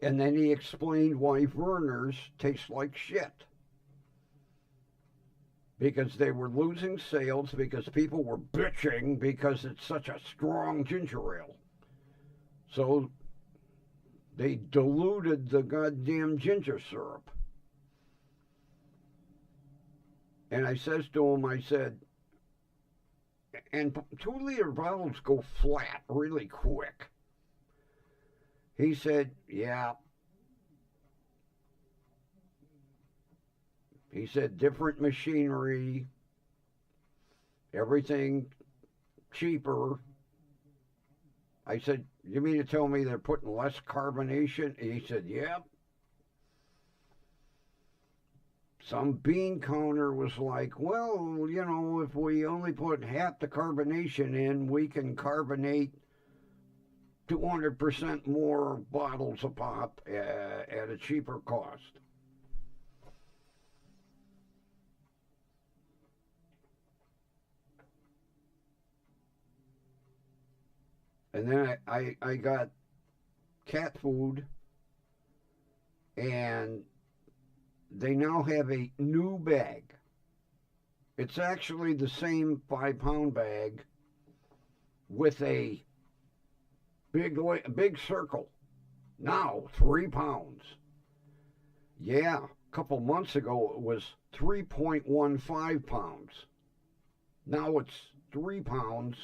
And then he explained why Verner's tastes like shit. Because they were losing sales because people were bitching because it's such a strong ginger ale. So they diluted the goddamn ginger syrup. And I says to him, I said, and 2-liter bottles go flat really quick. He said, yeah. He said, different machinery, everything cheaper. I said, you mean to tell me they're putting less carbonation? And he said, yep. Some bean counter was like, well, you know, if we only put half the carbonation in, we can carbonate 200% more bottles of pop at a cheaper cost. And then I got cat food, and they now have a new bag. It's actually the same 5-pound bag with a big circle. Now 3 pounds. Yeah, couple months ago, it was 3.15 pounds. Now it's 3 pounds,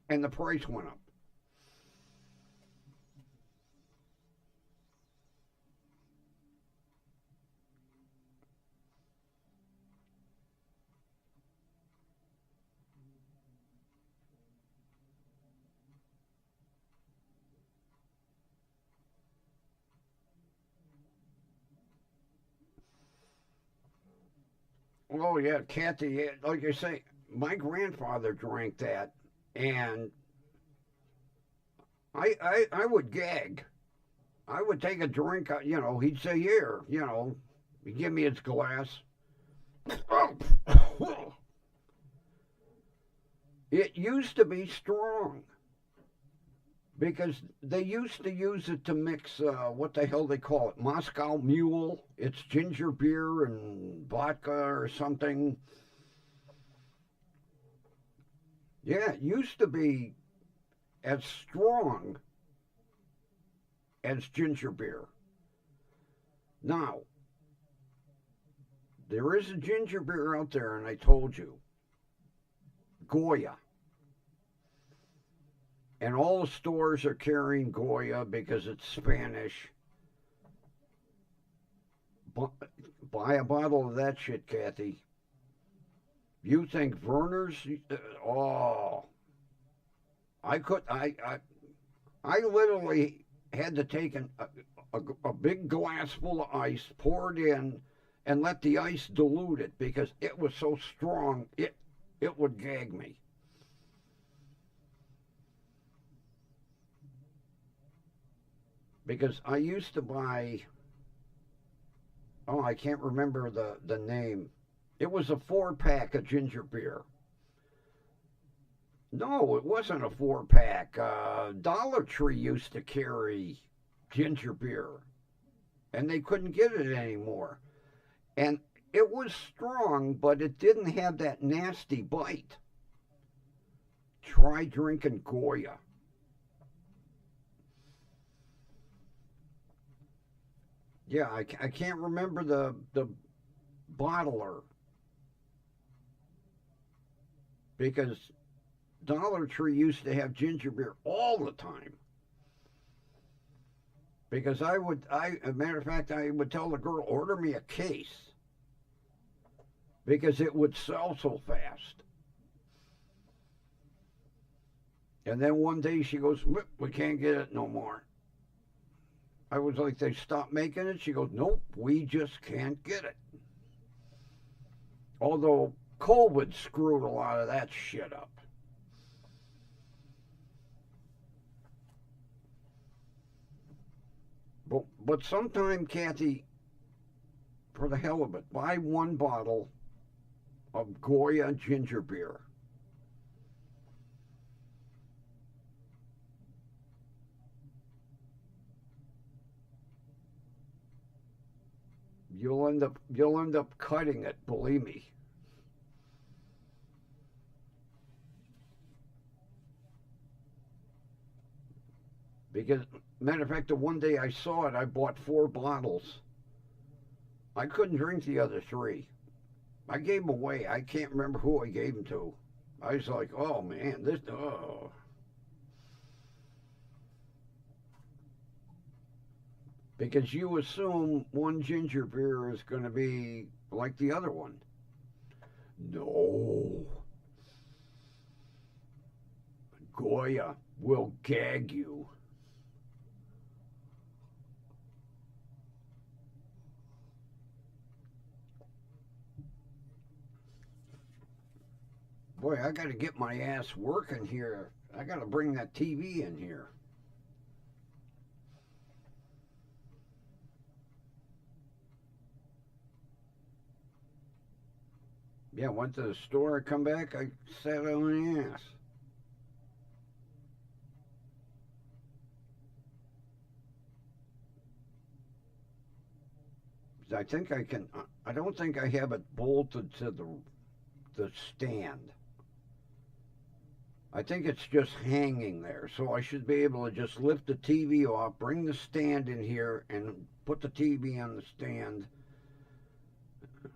and the price went up. Oh yeah, Kathy. Like I say, my grandfather drank that, and I would gag. I would take a drink. He'd say, "Here, he'd give me his glass." It used to be strong because they used to use it to mix what the hell they call it, Moscow Mule. It's ginger beer and vodka or something. Yeah, it used to be as strong as ginger beer. Now, there is a ginger beer out there, and I told you, Goya. And all the stores are carrying Goya because it's Spanish. Buy a bottle of that shit, Kathy. You think Verner's? Oh, I could. I literally had to take a big glass full of ice, pour it in, and let the ice dilute it because it was so strong it would gag me. Because I used to buy, oh, I can't remember the name. It was a 4-pack of ginger beer. No, it wasn't a 4-pack. Dollar Tree used to carry ginger beer, and they couldn't get it anymore. And it was strong, but it didn't have that nasty bite. Try drinking Goya. Yeah, I can't remember the bottler because Dollar Tree used to have ginger beer all the time. Because as a matter of fact, I would tell the girl, order me a case because it would sell so fast. And then one day she goes, we can't get it no more. I was like, they stopped making it? She goes, nope, we just can't get it. Although COVID screwed a lot of that shit up. But sometime, Kathy, for the hell of it, buy one bottle of Goya ginger beer. You'll end up cutting it, believe me. Because matter of fact, the one day I saw it, I bought 4 bottles. I couldn't drink the other 3. I gave them away. I can't remember who I gave them to. I was like, oh man, this. Oh. Because you assume one ginger beer is going to be like the other one. No. Goya will gag you. Boy, I got to get my ass working here. I got to bring that TV in here. Yeah, went to the store. I come back. I sat on my ass. I think I can. I don't think I have it bolted to the stand. I think it's just hanging there, so I should be able to just lift the TV off, bring the stand in here, and put the TV on the stand,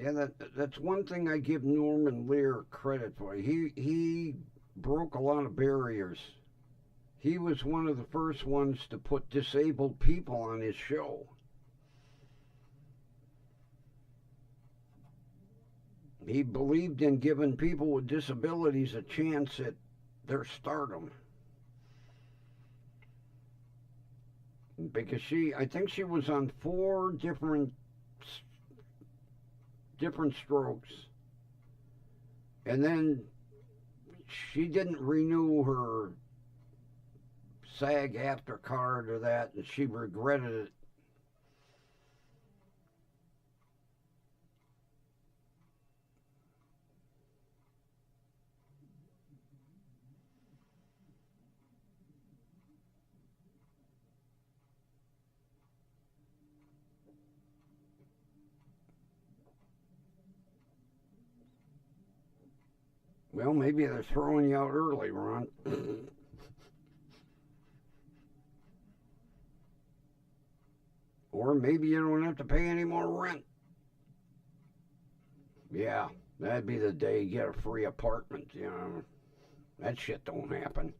Yeah, that's one thing I give Norman Lear credit for. He broke a lot of barriers. He was one of the first ones to put disabled people on his show. He believed in giving people with disabilities a chance at their stardom. Because I think she was on four different strokes, and then she didn't renew her SAG after card or that, and she regretted it. Well, maybe they're throwing you out early, Ron. Or maybe you don't have to pay any more rent. Yeah, that'd be the day you get a free apartment, you know. That shit don't happen.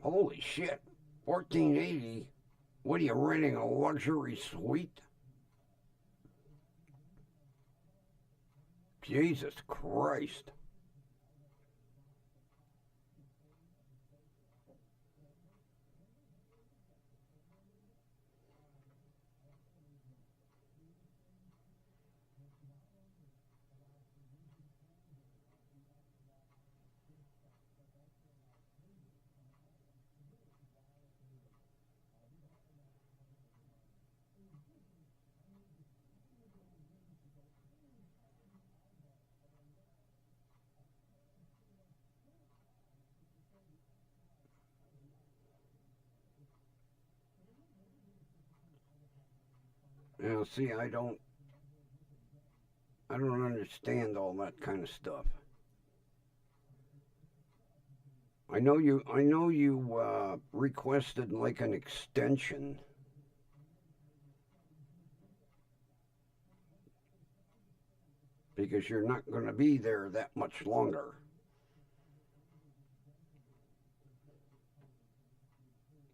Holy shit. 1480. What are you renting, a luxury suite? Jesus Christ. Now, see, I don't understand all that kind of stuff. I know you requested like an extension because you're not going to be there that much longer.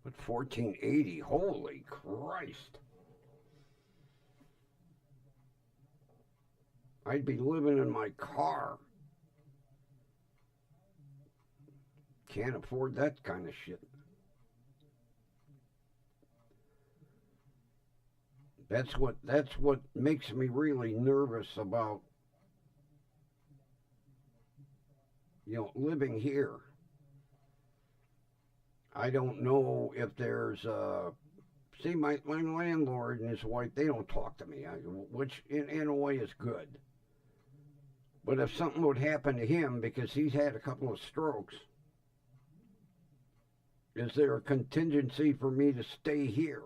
But 1480, holy Christ. I'd be living in my car. Can't afford that kind of shit. That's what makes me really nervous about living here. I don't know if there's see my landlord and his wife, they don't talk to me, which in a way is good. But if something would happen to him because he's had a couple of strokes, is there a contingency for me to stay here?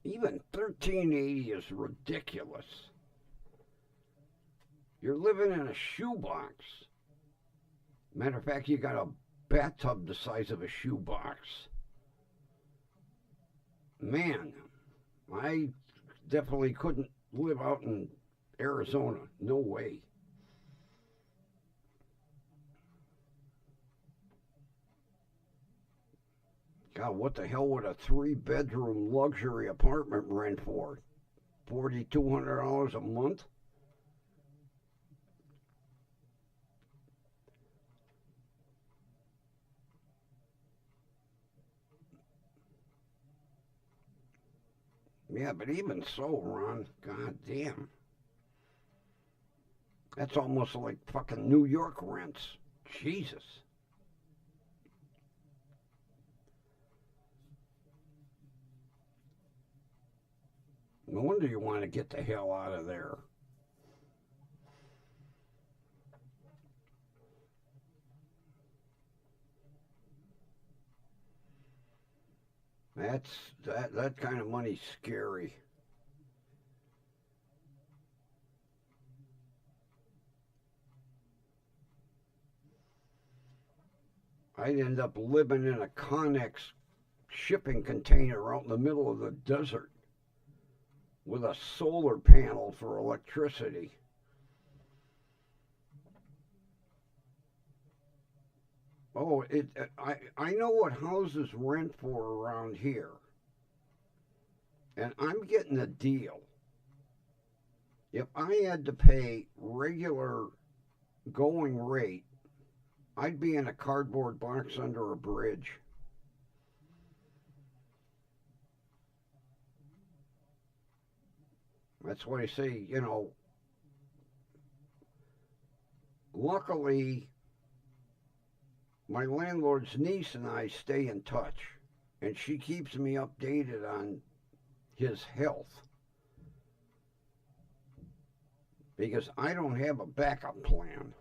Even 1380 is ridiculous. You're living in a shoebox. Matter of fact, you got a bathtub the size of a shoebox. Man, I definitely couldn't live out in Arizona. No way. God, what the hell would a 3-bedroom luxury apartment rent for? $4,200 a month? Yeah, but even so, Ron, god damn. That's almost like fucking New York rents. Jesus. No wonder you want to get the hell out of there. That kind of money's scary. I'd end up living in a Connex shipping container out in the middle of the desert with a solar panel for electricity. Oh, I know what houses rent for around here, and I'm getting a deal. If I had to pay regular going rate, I'd be in a cardboard box under a bridge. That's why I say, luckily, my landlord's niece and I stay in touch, and she keeps me updated on his health because I don't have a backup plan.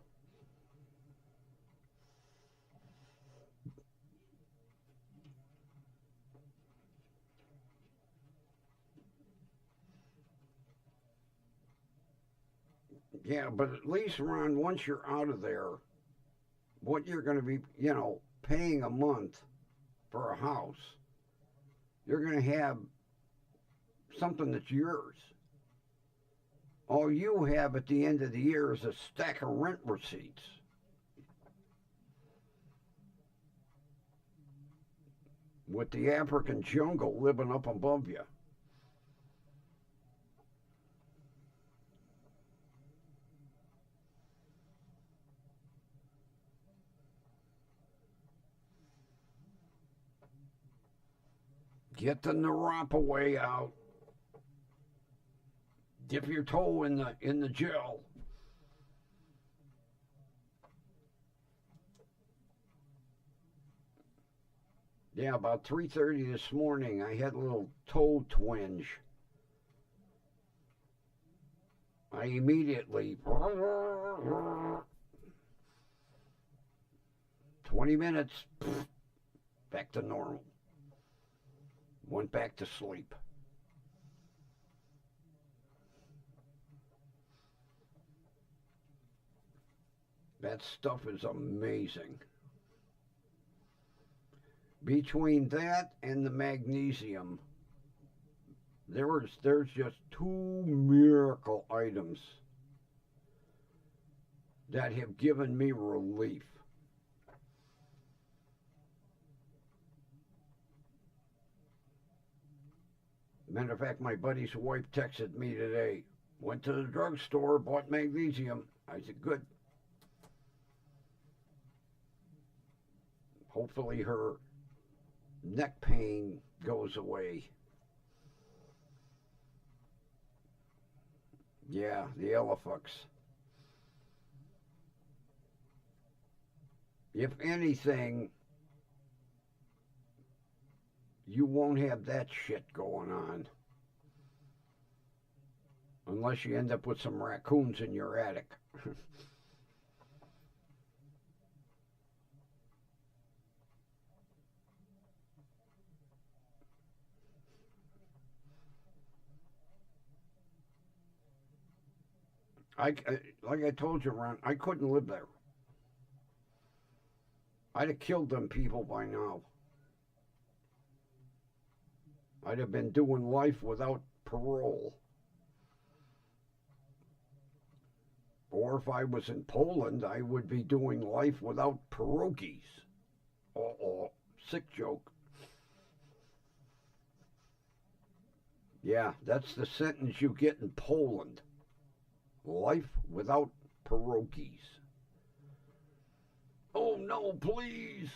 Yeah, but at least, Ron, once you're out of there, what you're going to be, paying a month for a house, you're going to have something that's yours. All you have at the end of the year is a stack of rent receipts. With the African jungle living up above you. Get the Narapa way out. Dip your toe in the gel. Yeah, about 3:30 this morning, I had a little toe twinge. I immediately 20 minutes back to normal. Went back to sleep. That stuff is amazing. Between that and the magnesium, there's just two miracle items that have given me relief. Matter of fact, my buddy's wife texted me today. Went to the drugstore, bought magnesium. I said, good. Hopefully her neck pain goes away. Yeah, the Elefux. If anything, you won't have that shit going on. Unless you end up with some raccoons in your attic. Like I told you, Ron, I couldn't live there. I'd have killed them people by now. I'd have been doing life without parole. Or if I was in Poland, I would be doing life without pierogies. Oh, sick joke. Yeah, that's the sentence you get in Poland. Life without pierogies. Oh no, please.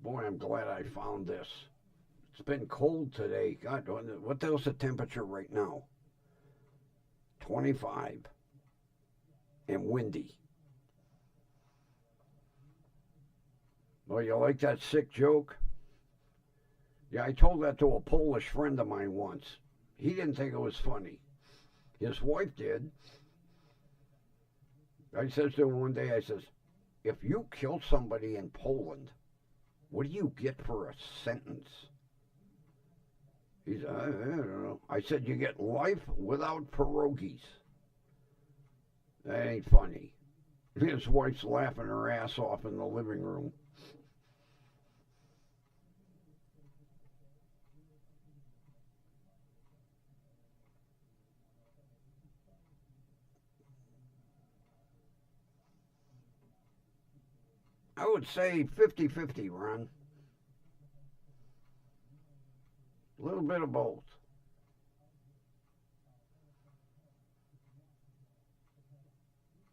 Boy, I'm glad I found this. It's been cold today. God, what the hell's the temperature right now? 25. And windy. Well, you like that sick joke? Yeah, I told that to a Polish friend of mine once. He didn't think it was funny. His wife did. I says to him one day, I says, if you kill somebody in Poland, what do you get for a sentence? He said, I don't know. I said, you get life without pierogies. That ain't funny. His wife's laughing her ass off in the living room. I would say 50-50, Ron. A little bit of both.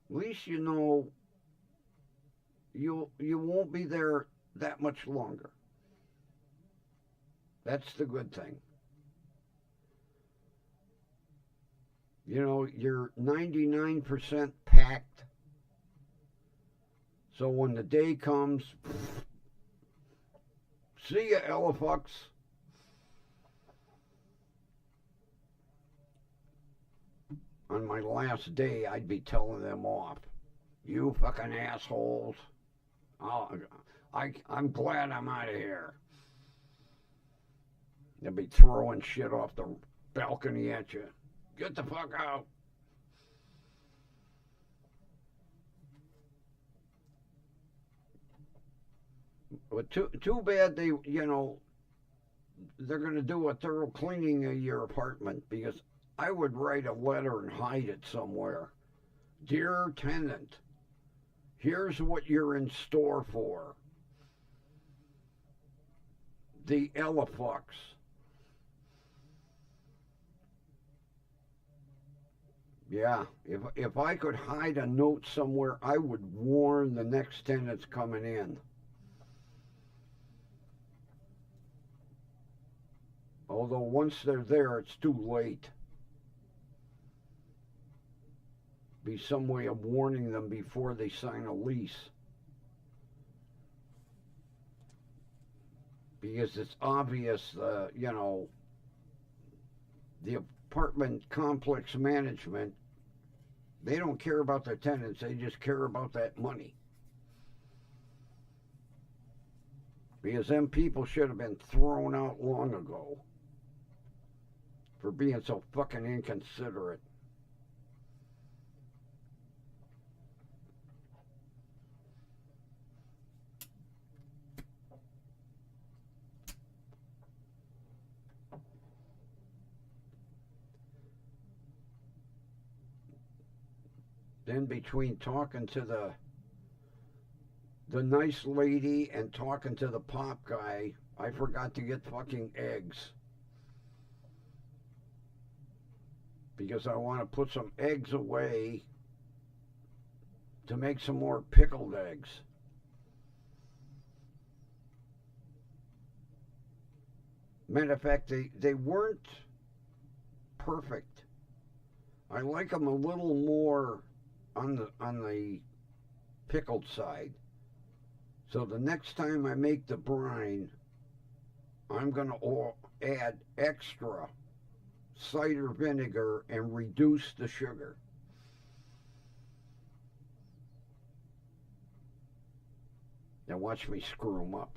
At least you know you won't be there that much longer. That's the good thing. You know, you're 99% packed. So when the day comes, see ya, Elefucks. On my last day, I'd be telling them off. You fucking assholes. I'm glad I'm out of here. They'll be throwing shit off the balcony at you. Get the fuck out. But too bad they're going to do a thorough cleaning of your apartment, because I would write a letter and hide it somewhere. Dear tenant, here's what you're in store for. The Elefucks. Yeah, if I could hide a note somewhere, I would warn the next tenants coming in. Although once they're there, it's too late. Be some way of warning them before they sign a lease. Because it's obvious, the apartment complex management, they don't care about the tenants, they just care about that money. Because them people should have been thrown out long ago for being so fucking inconsiderate. Then between talking to the nice lady and talking to the pop guy, I forgot to get fucking eggs. Because I want to put some eggs away to make some more pickled eggs. Matter of fact, they weren't perfect. I like them a little more on the pickled side. So the next time I make the brine, I'm going to add extra cider vinegar and reduce the sugar. Now watch me screw them up.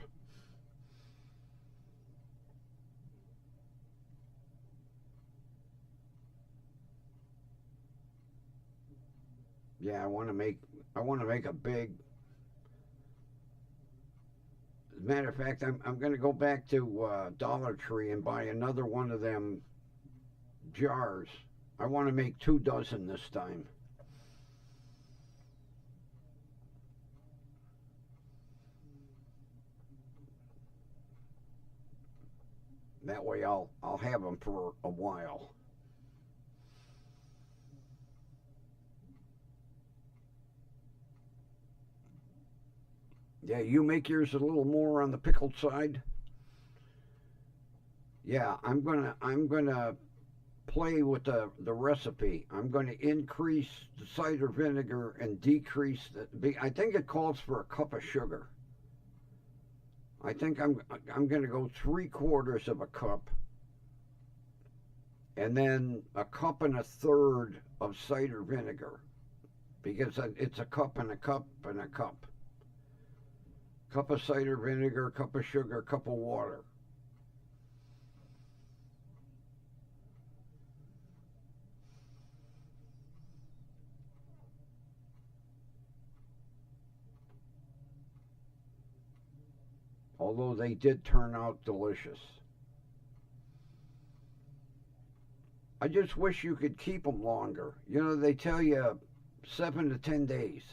Yeah, I want to make a big. As a matter of fact, I'm going to go back to Dollar Tree and buy another one of them jars. I want to make 2 dozen this time. That way I'll have them for a while. Yeah, you make yours a little more on the pickled side? Yeah, I'm gonna play with the recipe. I'm going to increase the cider vinegar and decrease the. I think it calls for a cup of sugar. I think I'm going to go 3/4 of a cup, and then a cup and a third of cider vinegar, because it's a cup and a cup and a cup. Cup of cider vinegar, cup of sugar, cup of water. Although they did turn out delicious. I just wish you could keep them longer. You know, they tell you 7 to 10 days.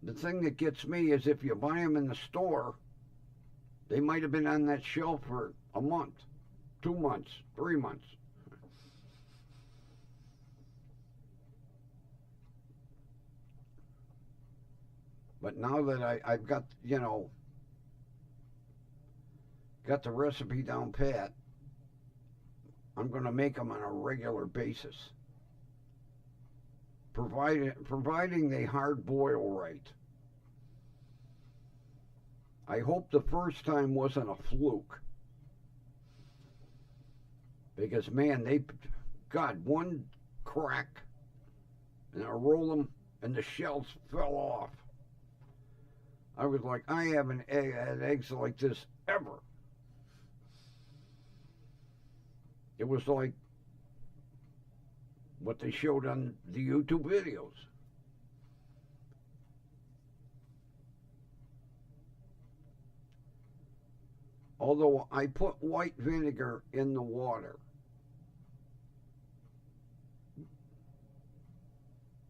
The thing that gets me is if you buy them in the store, they might have been on that shelf for a month, 2 months, 3 months. But now that I've got, got the recipe down pat, I'm going to make them on a regular basis, providing they hard boil right. I hope the first time wasn't a fluke, because man, God, one crack, and I roll them, and the shells fell off. I was like, I haven't had eggs like this ever. It was like what they showed on the YouTube videos. Although I put white vinegar in the water,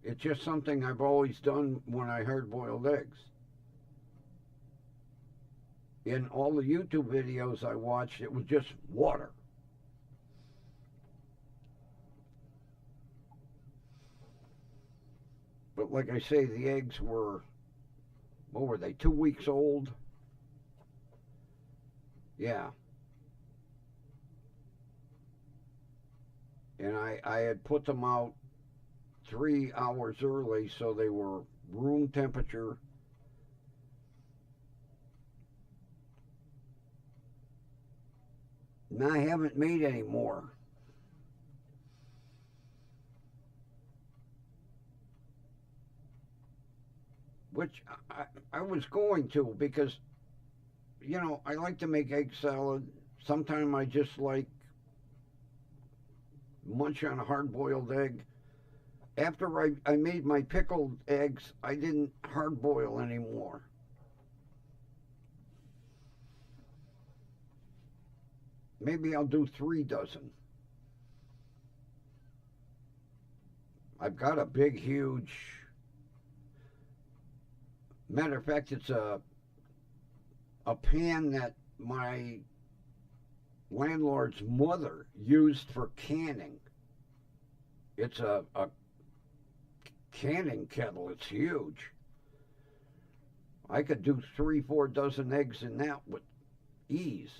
it's just something I've always done when I hard boiled eggs. In all the YouTube videos I watched, it was just water. But like I say, the eggs were, what were they, 2 weeks old? Yeah. And I had put them out 3 hours early, so they were room temperature. And I haven't made any more. Which I was going to, because, I like to make egg salad. Sometimes I just like munch on a hard boiled egg. After I made my pickled eggs, I didn't hard boil anymore. Maybe I'll do 3 dozen. I've got a big, huge. Matter of fact, it's a pan that my landlord's mother used for canning. It's a canning kettle. It's huge. I could do 3, 4 dozen eggs in that with ease.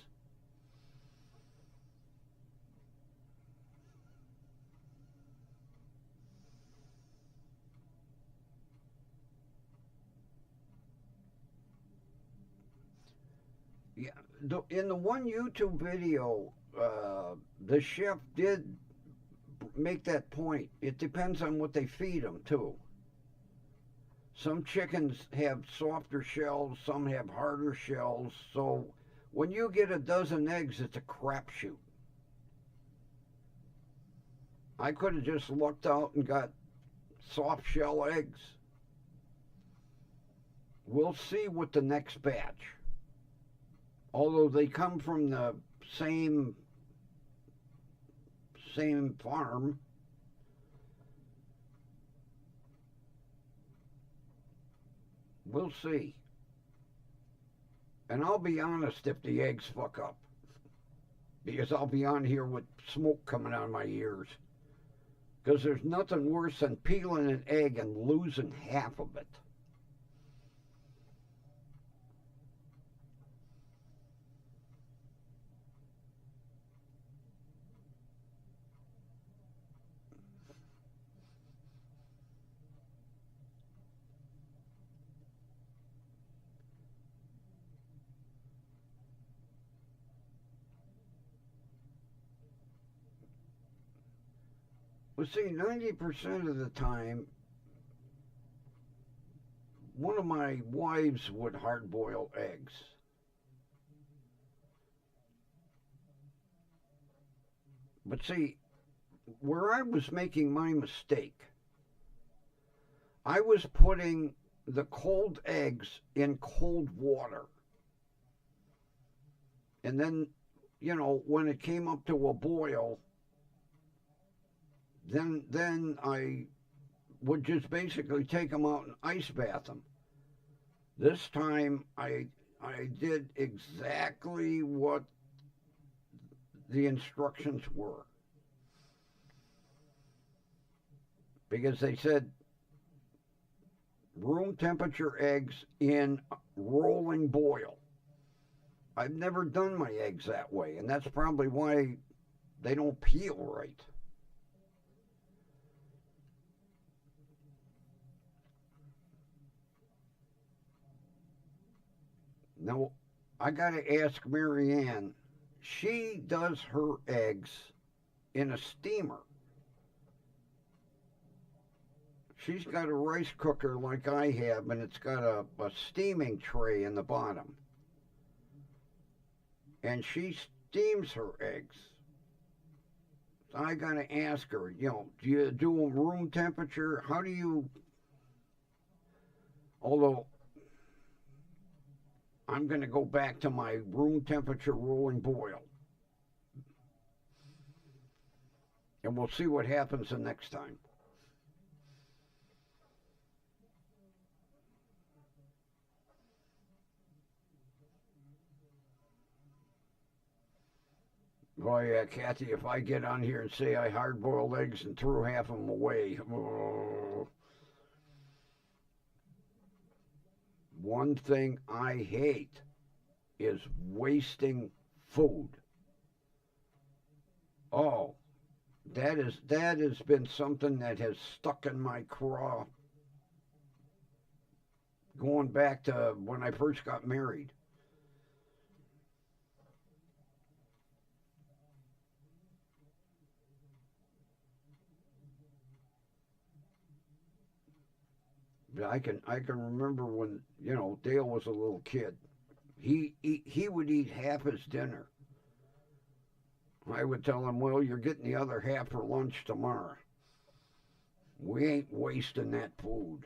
Yeah, in the one YouTube video, the chef did make that point. It depends on what they feed them too. Some chickens have softer shells, some have harder shells. So when you get a dozen eggs, it's a crapshoot. I could have just lucked out and got soft shell eggs. We'll see with the next batch. Although they come from the same farm, we'll see. And I'll be honest if the eggs fuck up, because I'll be on here with smoke coming out of my ears. Because there's nothing worse than peeling an egg and losing half of it. Well, see, 90% of the time, one of my wives would hard boil eggs. But see, where I was making my mistake, I was putting the cold eggs in cold water. And then, when it came up to a boil, then I would just basically take them out and ice bath them. This time I did exactly what the instructions were. Because they said room temperature eggs in rolling boil. I've never done my eggs that way, and that's probably why they don't peel right. Now, I got to ask Marianne. She does her eggs in a steamer. She's got a rice cooker like I have, and it's got a steaming tray in the bottom. And she steams her eggs. So I got to ask her, do you do them room temperature? How do you... Although, I'm going to go back to my room temperature rolling boil. And we'll see what happens the next time. Oh, yeah, Kathy, if I get on here and say I hard-boiled eggs and threw half of them away, One thing I hate is wasting food. Oh, that has been something that has stuck in my craw going back to when I first got married. I can remember when Dale was a little kid. He would eat half his dinner. I would tell him, well, you're getting the other half for lunch tomorrow. We ain't wasting that food.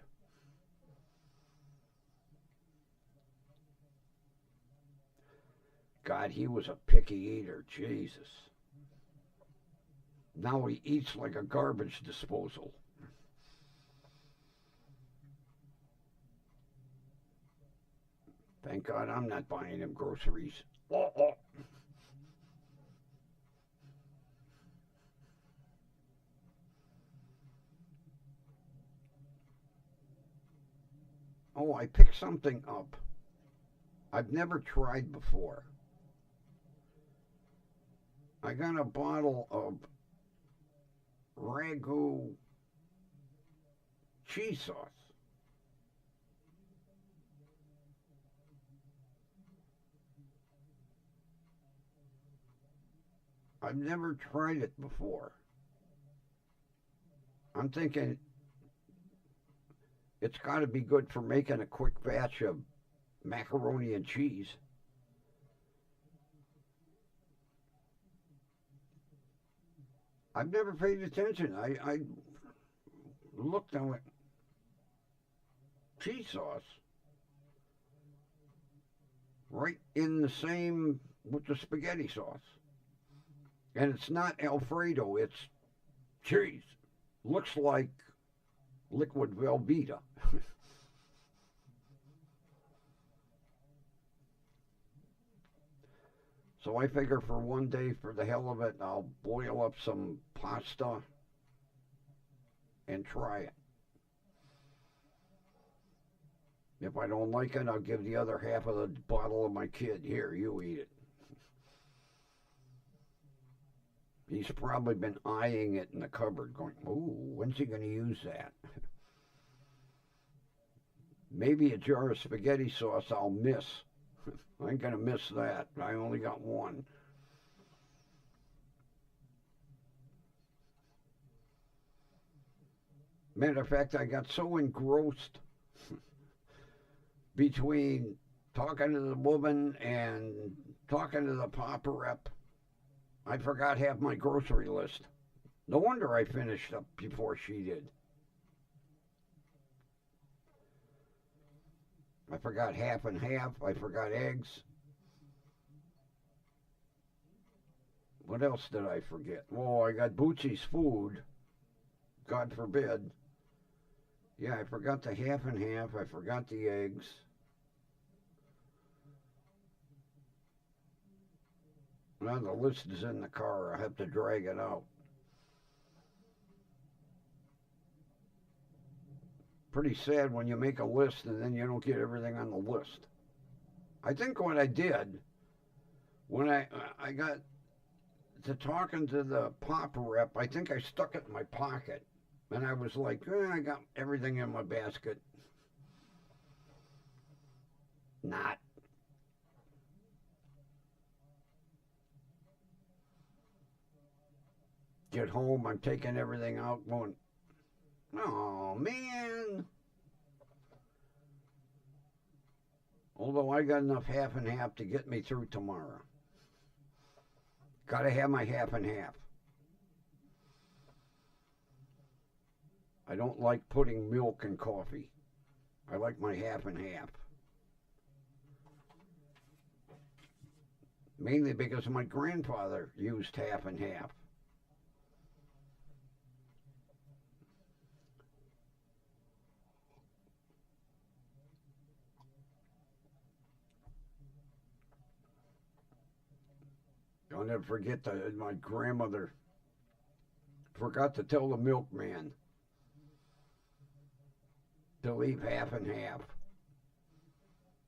God, he was a picky eater. Jesus. Now he eats like a garbage disposal. Thank God I'm not buying him groceries. Oh. Oh, I picked something up I've never tried before. I got a bottle of Ragu cheese sauce. I've never tried it before. I'm thinking it's got to be good for making a quick batch of macaroni and cheese. I've never paid attention. I looked and went, cheese sauce? Right in the same with the spaghetti sauce. And it's not Alfredo, it's cheese. Looks like liquid Velveeta. So I figure for one day, for the hell of it, I'll boil up some pasta and try it. If I don't like it, I'll give the other half of the bottle of my kid. Here, you eat it. He's probably been eyeing it in the cupboard going, ooh, when's he going to use that? Maybe a jar of spaghetti sauce I'll miss. I ain't going to miss that. I only got one. Matter of fact, I got so engrossed between talking to the woman and talking to the papa rep, I forgot half my grocery list. No wonder I finished up before she did. I forgot half and half. I forgot eggs. What else did I forget? Oh, I got Bootsy's food. God forbid. Yeah, I forgot the half and half. I forgot the eggs. Now the list is in the car. I have to drag it out. Pretty sad when you make a list and then you don't get everything on the list. I think what I did when I got to talking to the papa rep, I think I stuck it in my pocket. And I was like, I got everything in my basket. Not. Get home, I'm taking everything out, going, oh man. Although I got enough half and half to get me through tomorrow. Gotta have my half and half. I don't like putting milk in coffee. I like my half and half. Mainly because my grandfather used half and half. I'll never forget that my grandmother forgot to tell the milkman to leave half and half.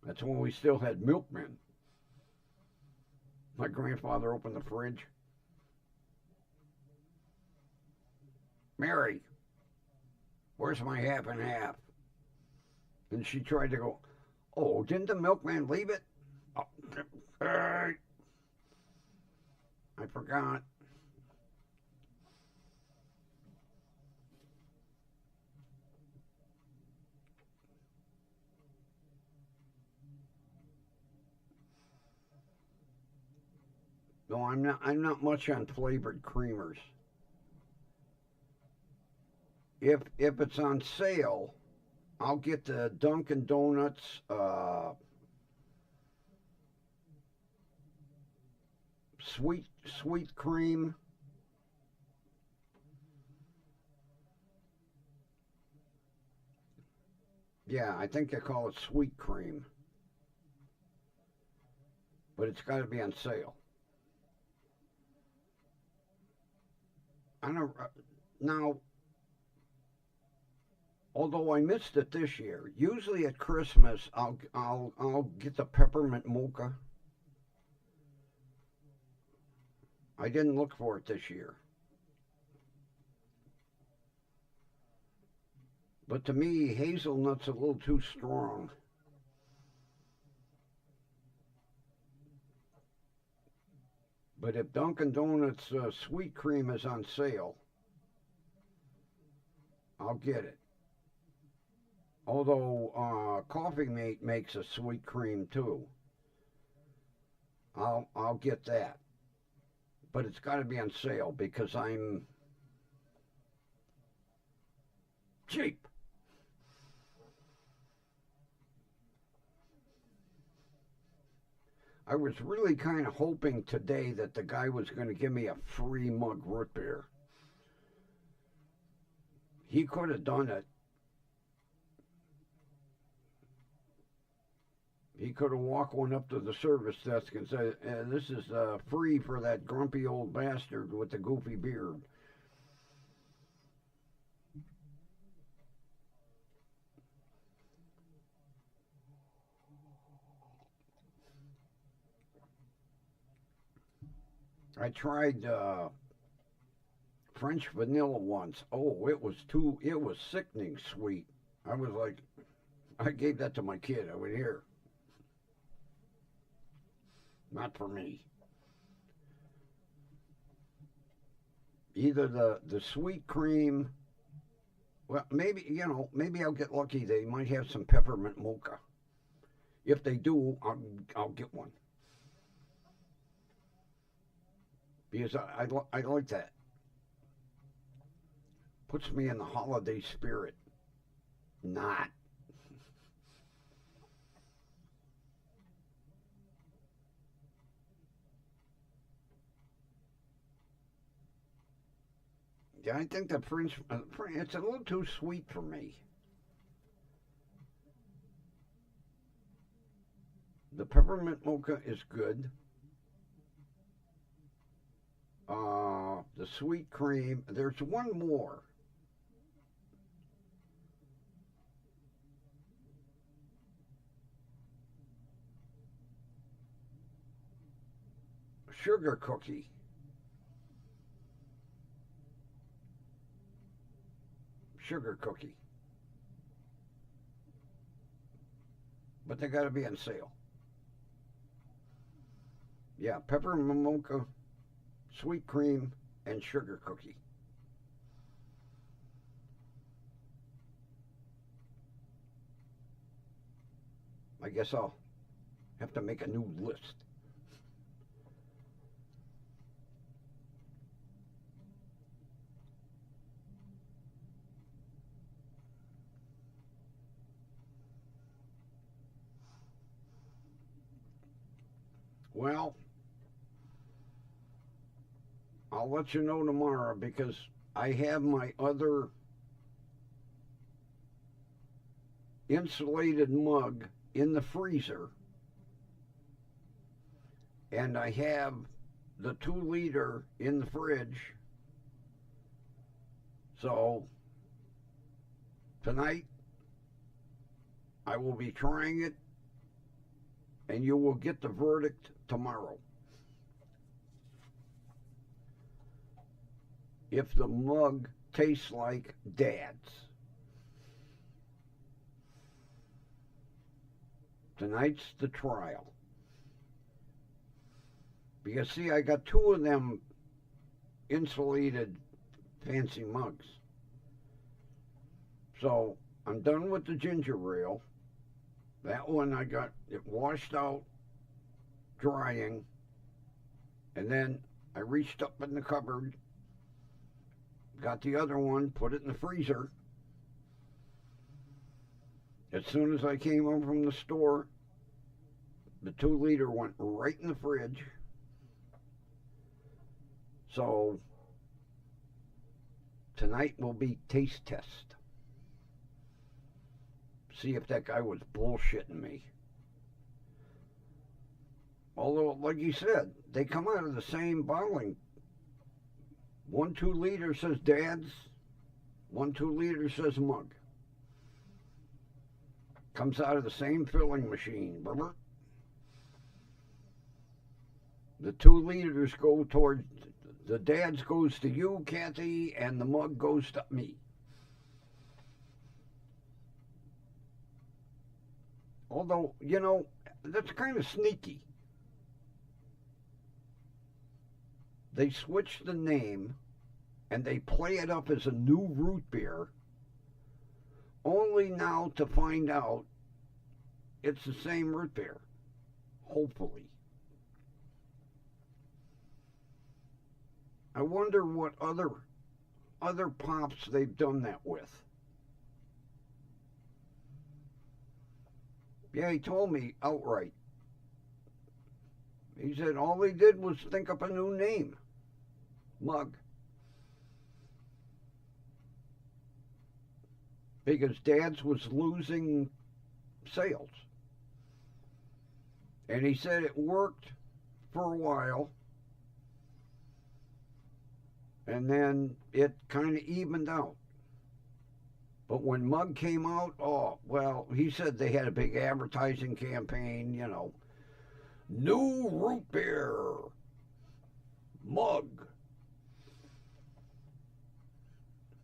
That's when we still had milkmen. My grandfather opened the fridge. Mary, where's my half and half? And she tried to go, oh, didn't the milkman leave it? Oh, I forgot. No, I'm not. I'm not much on flavored creamers. If it's on sale, I'll get the Dunkin' Donuts sweet cream. Yeah, I think they call it sweet cream, but it's got to be on sale. I don't now. Although I missed it this year, usually at Christmas I'll get the peppermint mocha. I didn't look for it this year. But to me, hazelnut's a little too strong. But if Dunkin' Donuts sweet cream is on sale, I'll get it. Although Coffee Mate makes a sweet cream too, I'll get that. But it's got to be on sale because I'm cheap. I was really kind of hoping today that the guy was going to give me a free mug root beer. He could have done it. He could have walked one up to the service desk and said, "This is free for that grumpy old bastard with the goofy beard." I tried French vanilla once. Oh, it was sickening sweet. I was like, I gave that to my kid. I would hear, not for me. Either the sweet cream Well, maybe, maybe I'll get lucky. They might have some peppermint mocha. If they do, I'll get one. Because I like that. Puts me in the holiday spirit. Not. Yeah, I think the Prince, it's a little too sweet for me. The peppermint mocha is good. The sweet cream. There's one more. Sugar cookie. Sugar cookie. But they got to be on sale. Yeah, peppermint mocha, sweet cream, and sugar cookie. I guess I'll have to make a new list. Well, I'll let you know tomorrow because I have my other insulated mug in the freezer, and I have the 2 liter in the fridge. So tonight I will be trying it, and you will get the verdict tomorrow. If the mug tastes like Dad's. Tonight's the trial. Because, see, I got 2 of them insulated fancy mugs. So I'm done with the ginger ale. That one I got it washed out, drying, and then I reached up in the cupboard, got the other one, put it in the freezer. As soon as I came home from the store, the 2 liter went right in the fridge. So tonight will be taste test. See if that guy was bullshitting me. Although, like you said, they come out of the same bottling. 1 2 liter says Dad's, 1 2 liter says mug. Comes out of the same filling machine. The 2 liters go toward, the Dad's goes to you, Kathy, and the mug goes to me. Although, that's kind of sneaky. They switch the name and they play it up as a new root beer, only now to find out it's the same root beer. Hopefully. I wonder what other pops they've done that with. Yeah, he told me outright. He said all they did was think up a new name. Mug. Because Dad's was losing sales. And he said it worked for a while. And then it kind of evened out. But when Mug came out, he said they had a big advertising campaign, New root beer. Mug.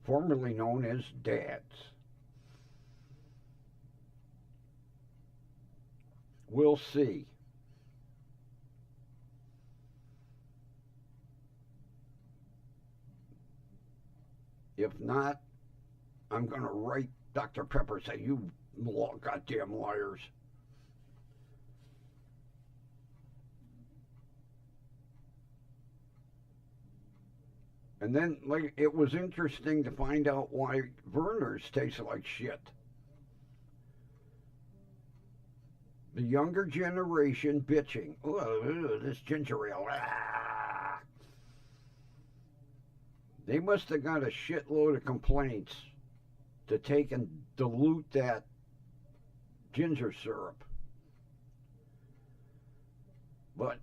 Formerly known as Dad's. We'll see. If not, I'm going to write Dr. Pepper, say, you goddamn liars. And then, like, it was interesting to find out why Verner's tasted like shit. The younger generation bitching. Oh, this ginger ale. Ah. They must have got a shitload of complaints to take and dilute that ginger syrup. But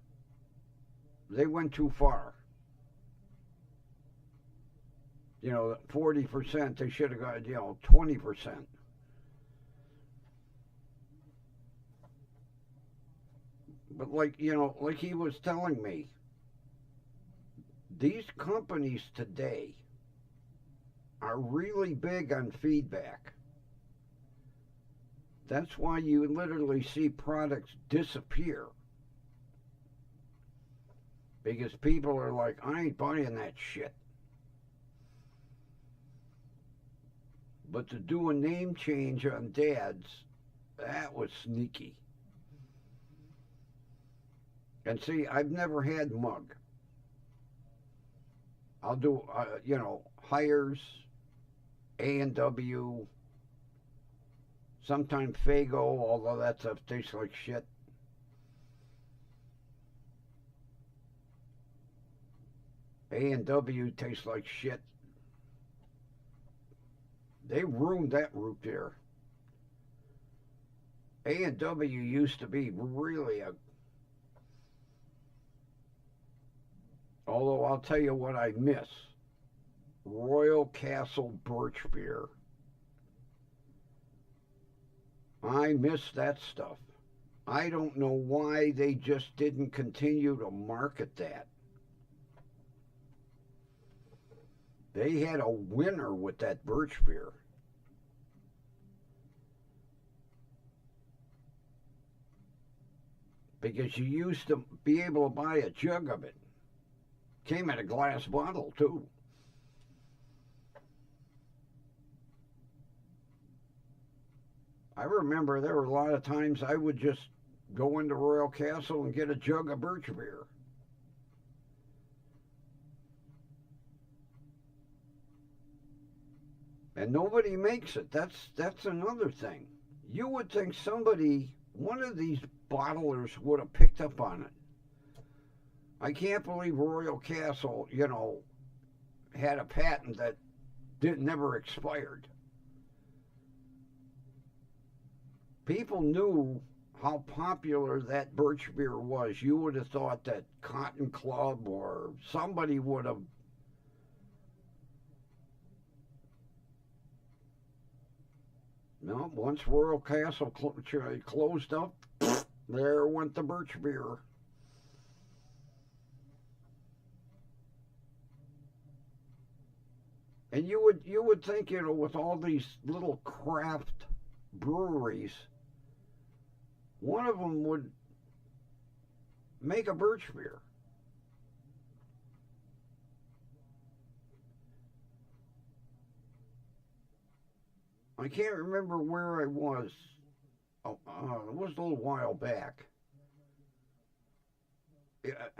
they went too far. 40%, they should have got, 20%. But like he was telling me, these companies today are really big on feedback. That's why you literally see products disappear. Because people are like, I ain't buying that shit. But to do a name change on Dad's, that was sneaky. And see, I've never had mug. I'll do, Hires, A&W, sometimes Fago, although that stuff tastes like shit. A&W tastes like shit. They ruined that root beer. A&W used to be really a... Although I'll tell you what I miss. Royal Castle Birch Beer. I miss that stuff. I don't know why they just didn't continue to market that. They had a winner with that birch beer. Because you used to be able to buy a jug of it. Came in a glass bottle, too. I remember there were a lot of times I would just go into Royal Castle and get a jug of birch beer. And nobody makes it. That's another thing. You would think one of these bottlers would have picked up on it. I can't believe Royal Castle, had a patent that never expired. People knew how popular that birch beer was. You would have thought that Cotton Club or somebody would have. No, once Royal Castle closed up, there went the birch beer. And you would think, with all these little craft breweries, one of them would make a birch beer. I can't remember where I was. It was a little while back.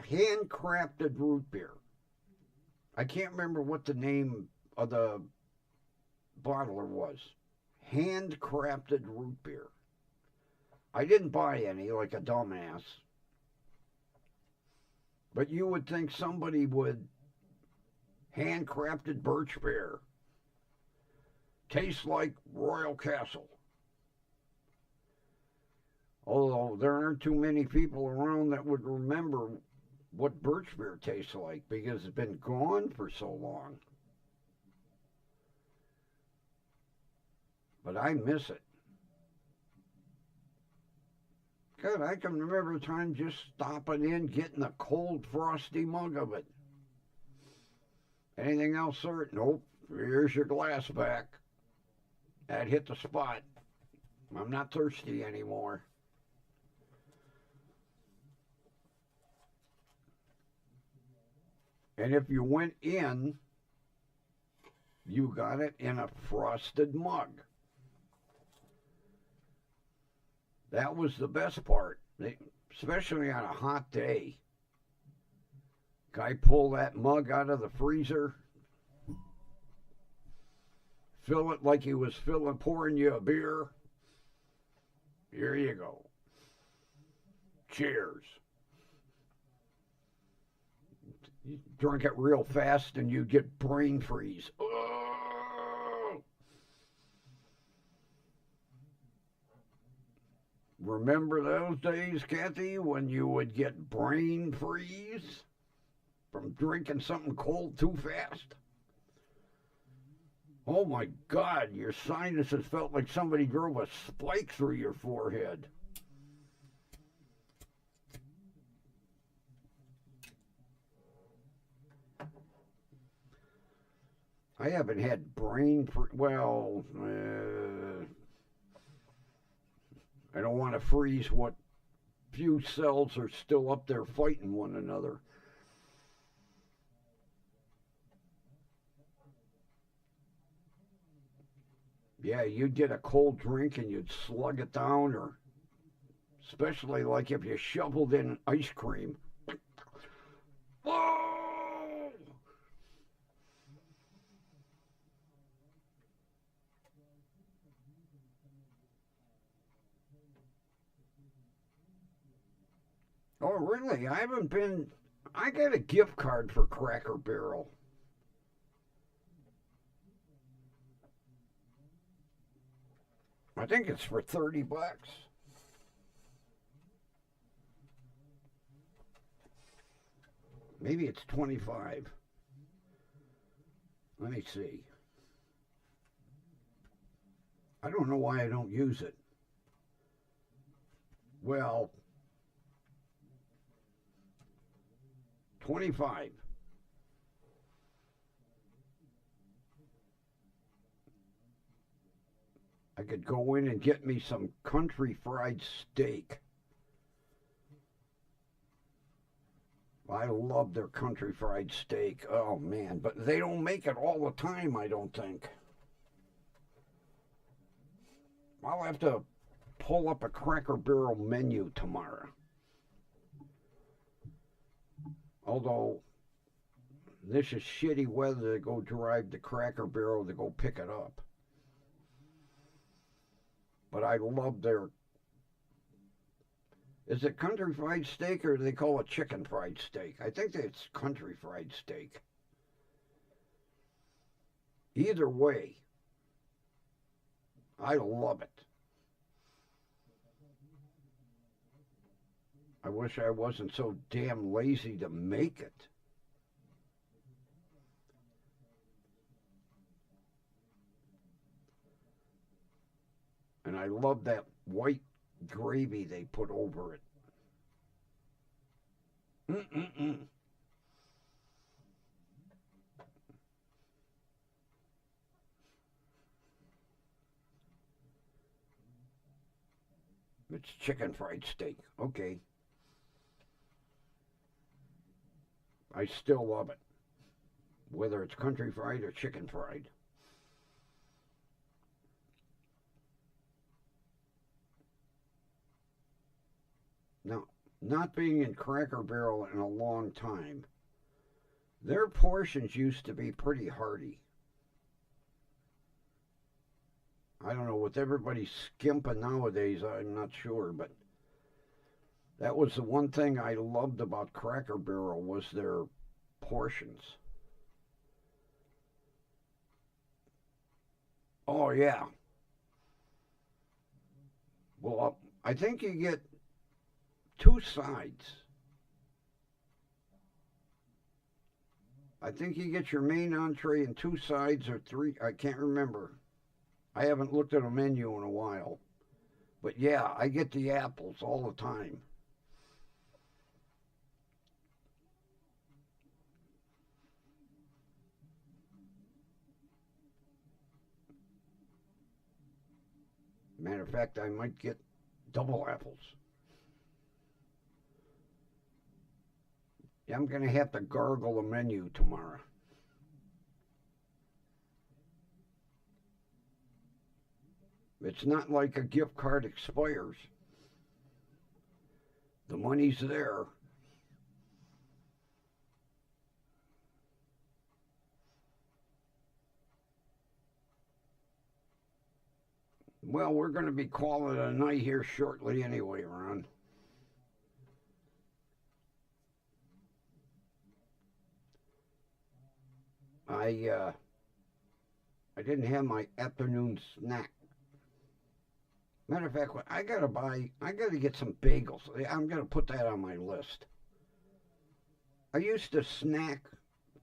Handcrafted root beer. I can't remember what the name of the bottler was. Handcrafted root beer. I didn't buy any like a dumbass. But you would think somebody would handcrafted birch beer. Tastes like Royal Castle. Although there aren't too many people around that would remember what birch beer tastes like because it's been gone for so long. But I miss it. God, I can remember a time just stopping in, getting a cold, frosty mug of it. Anything else, sir? Nope. Here's your glass back. That hit the spot. I'm not thirsty anymore. And if you went in You got it in a frosted mug. That was the best part, especially on a hot day. Guy pull that mug out of the freezer, fill it like he was pouring you a beer. Here you go. Cheers. You drink it real fast and you get brain freeze. Oh! Remember those days, Kathy, when you would get brain freeze from drinking something cold too fast? Oh my God, your sinuses felt like somebody drove a spike through your forehead. I haven't had I don't want to freeze what few cells are still up there fighting one another. Yeah, you'd get a cold drink and you'd slug it down, or especially like if you shoveled in ice cream. Whoa! Oh, really? I haven't been. I got a gift card for Cracker Barrel. I think it's for $30. Maybe it's 25. Let me see. I don't know why I don't use it. Well, 25. I could go in and get me some country fried steak. I love their country fried steak. Oh man, but they don't make it all the time, I don't think. I'll have to pull up a Cracker Barrel menu tomorrow. Although this is shitty weather to go drive to Cracker Barrel to go pick it up. But I love their. Is it country fried steak or do they call it chicken fried steak? I think it's country fried steak. Either way, I love it. I wish I wasn't so damn lazy to make it. And I love that white gravy they put over it. Mm-mm-mm. It's chicken fried steak. Okay. I still love it. Whether it's country fried or chicken fried. Now, not being in Cracker Barrel in a long time, their portions used to be pretty hearty. I don't know, with everybody skimping nowadays, I'm not sure, but that was the one thing I loved about Cracker Barrel was their portions. Oh yeah. Well, I think you get two sides. I think you get your main entree and two sides or three. I can't remember. I haven't looked at a menu in a while. But yeah, I get the apples all the time. Matter of fact, I might get double apples. Yeah, I'm going to have to gargle a menu tomorrow. It's not like a gift card expires. The money's there. Well, we're going to be calling it a night here shortly anyway, Ron. I didn't have my afternoon snack. Matter of fact, I gotta get some bagels. I'm gonna put that on my list. I used to snack.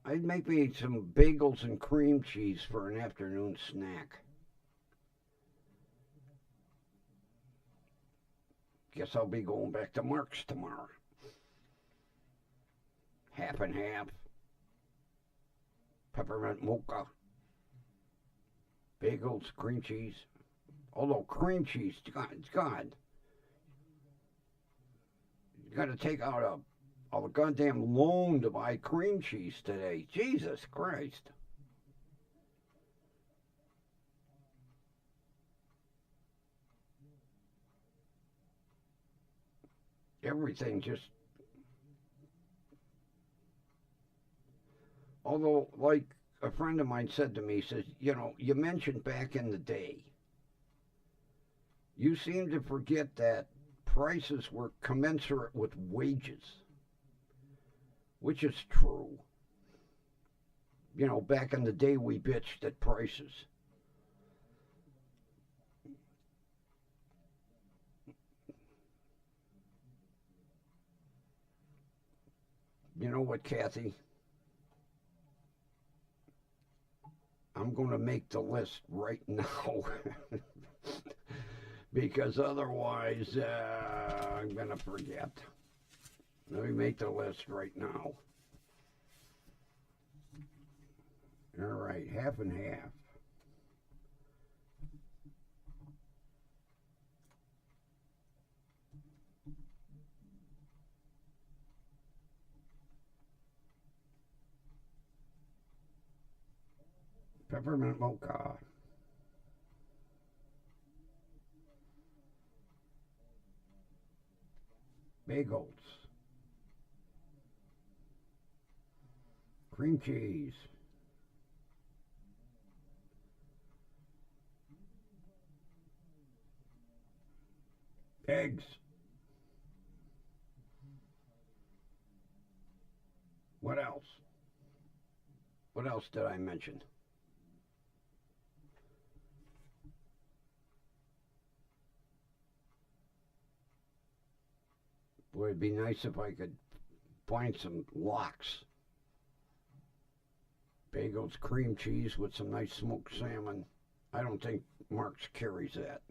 I'd make me some bagels and cream cheese for an afternoon snack. Guess I'll be going back to Mark's tomorrow. Half and half. Peppermint mocha. Bagels, cream cheese. Although cream cheese, God, you got to take out a goddamn loan to buy cream cheese today. Jesus Christ. Everything just. Although, like a friend of mine said to me, he says, you mentioned back in the day. You seem to forget that prices were commensurate with wages, which is true. Back in the day we bitched at prices. You know what, Kathy? I'm going to make the list right now. Because otherwise, I'm going to forget. Let me make the list right now. All right, half and half. Peppermint mocha. Bagels. Cream cheese. Eggs. What else? What else did I mention? Boy, it'd be nice if I could find some lox. Bagels, cream cheese with some nice smoked salmon. I don't think Mark's carries that.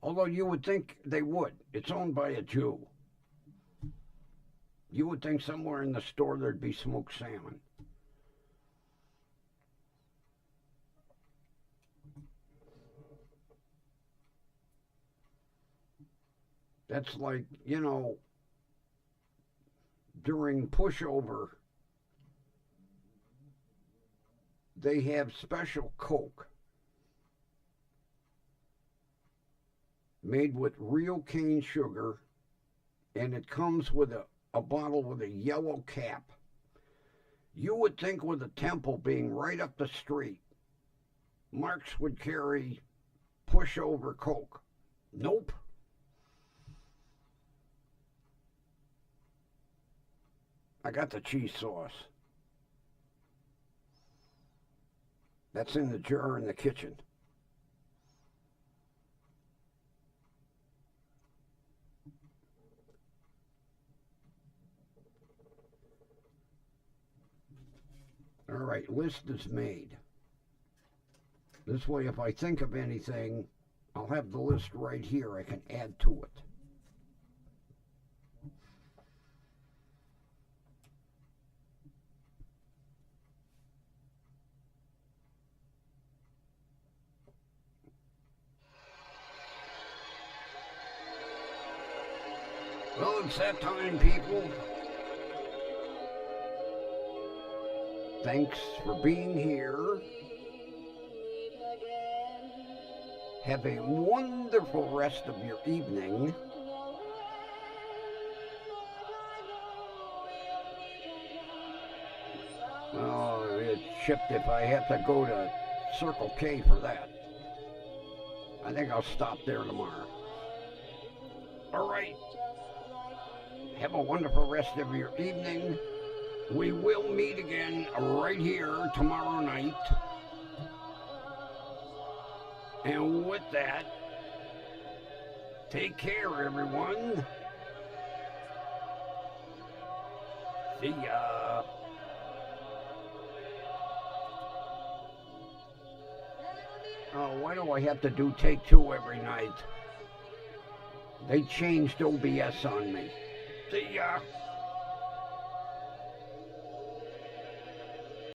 Although you would think they would. It's owned by a Jew. You would think somewhere in the store there'd be smoked salmon. That's like, during pushover, they have special Coke made with real cane sugar, and it comes with a bottle with a yellow cap. You would think with the temple being right up the street, Marx would carry pushover Coke. Nope. I got the cheese sauce. That's in the jar in the kitchen. All right, list is made. This way, if I think of anything, I'll have the list right here. I can add to it. Well, it's that time, people. Thanks for being here. Have a wonderful rest of your evening. Oh, it's shipped if I have to go to Circle K for that. I think I'll stop there tomorrow. All right. Have a wonderful rest of your evening. We will meet again right here tomorrow night. And with that, take care, everyone. See ya. Oh, why do I have to do take two every night? They changed OBS on me. See ya.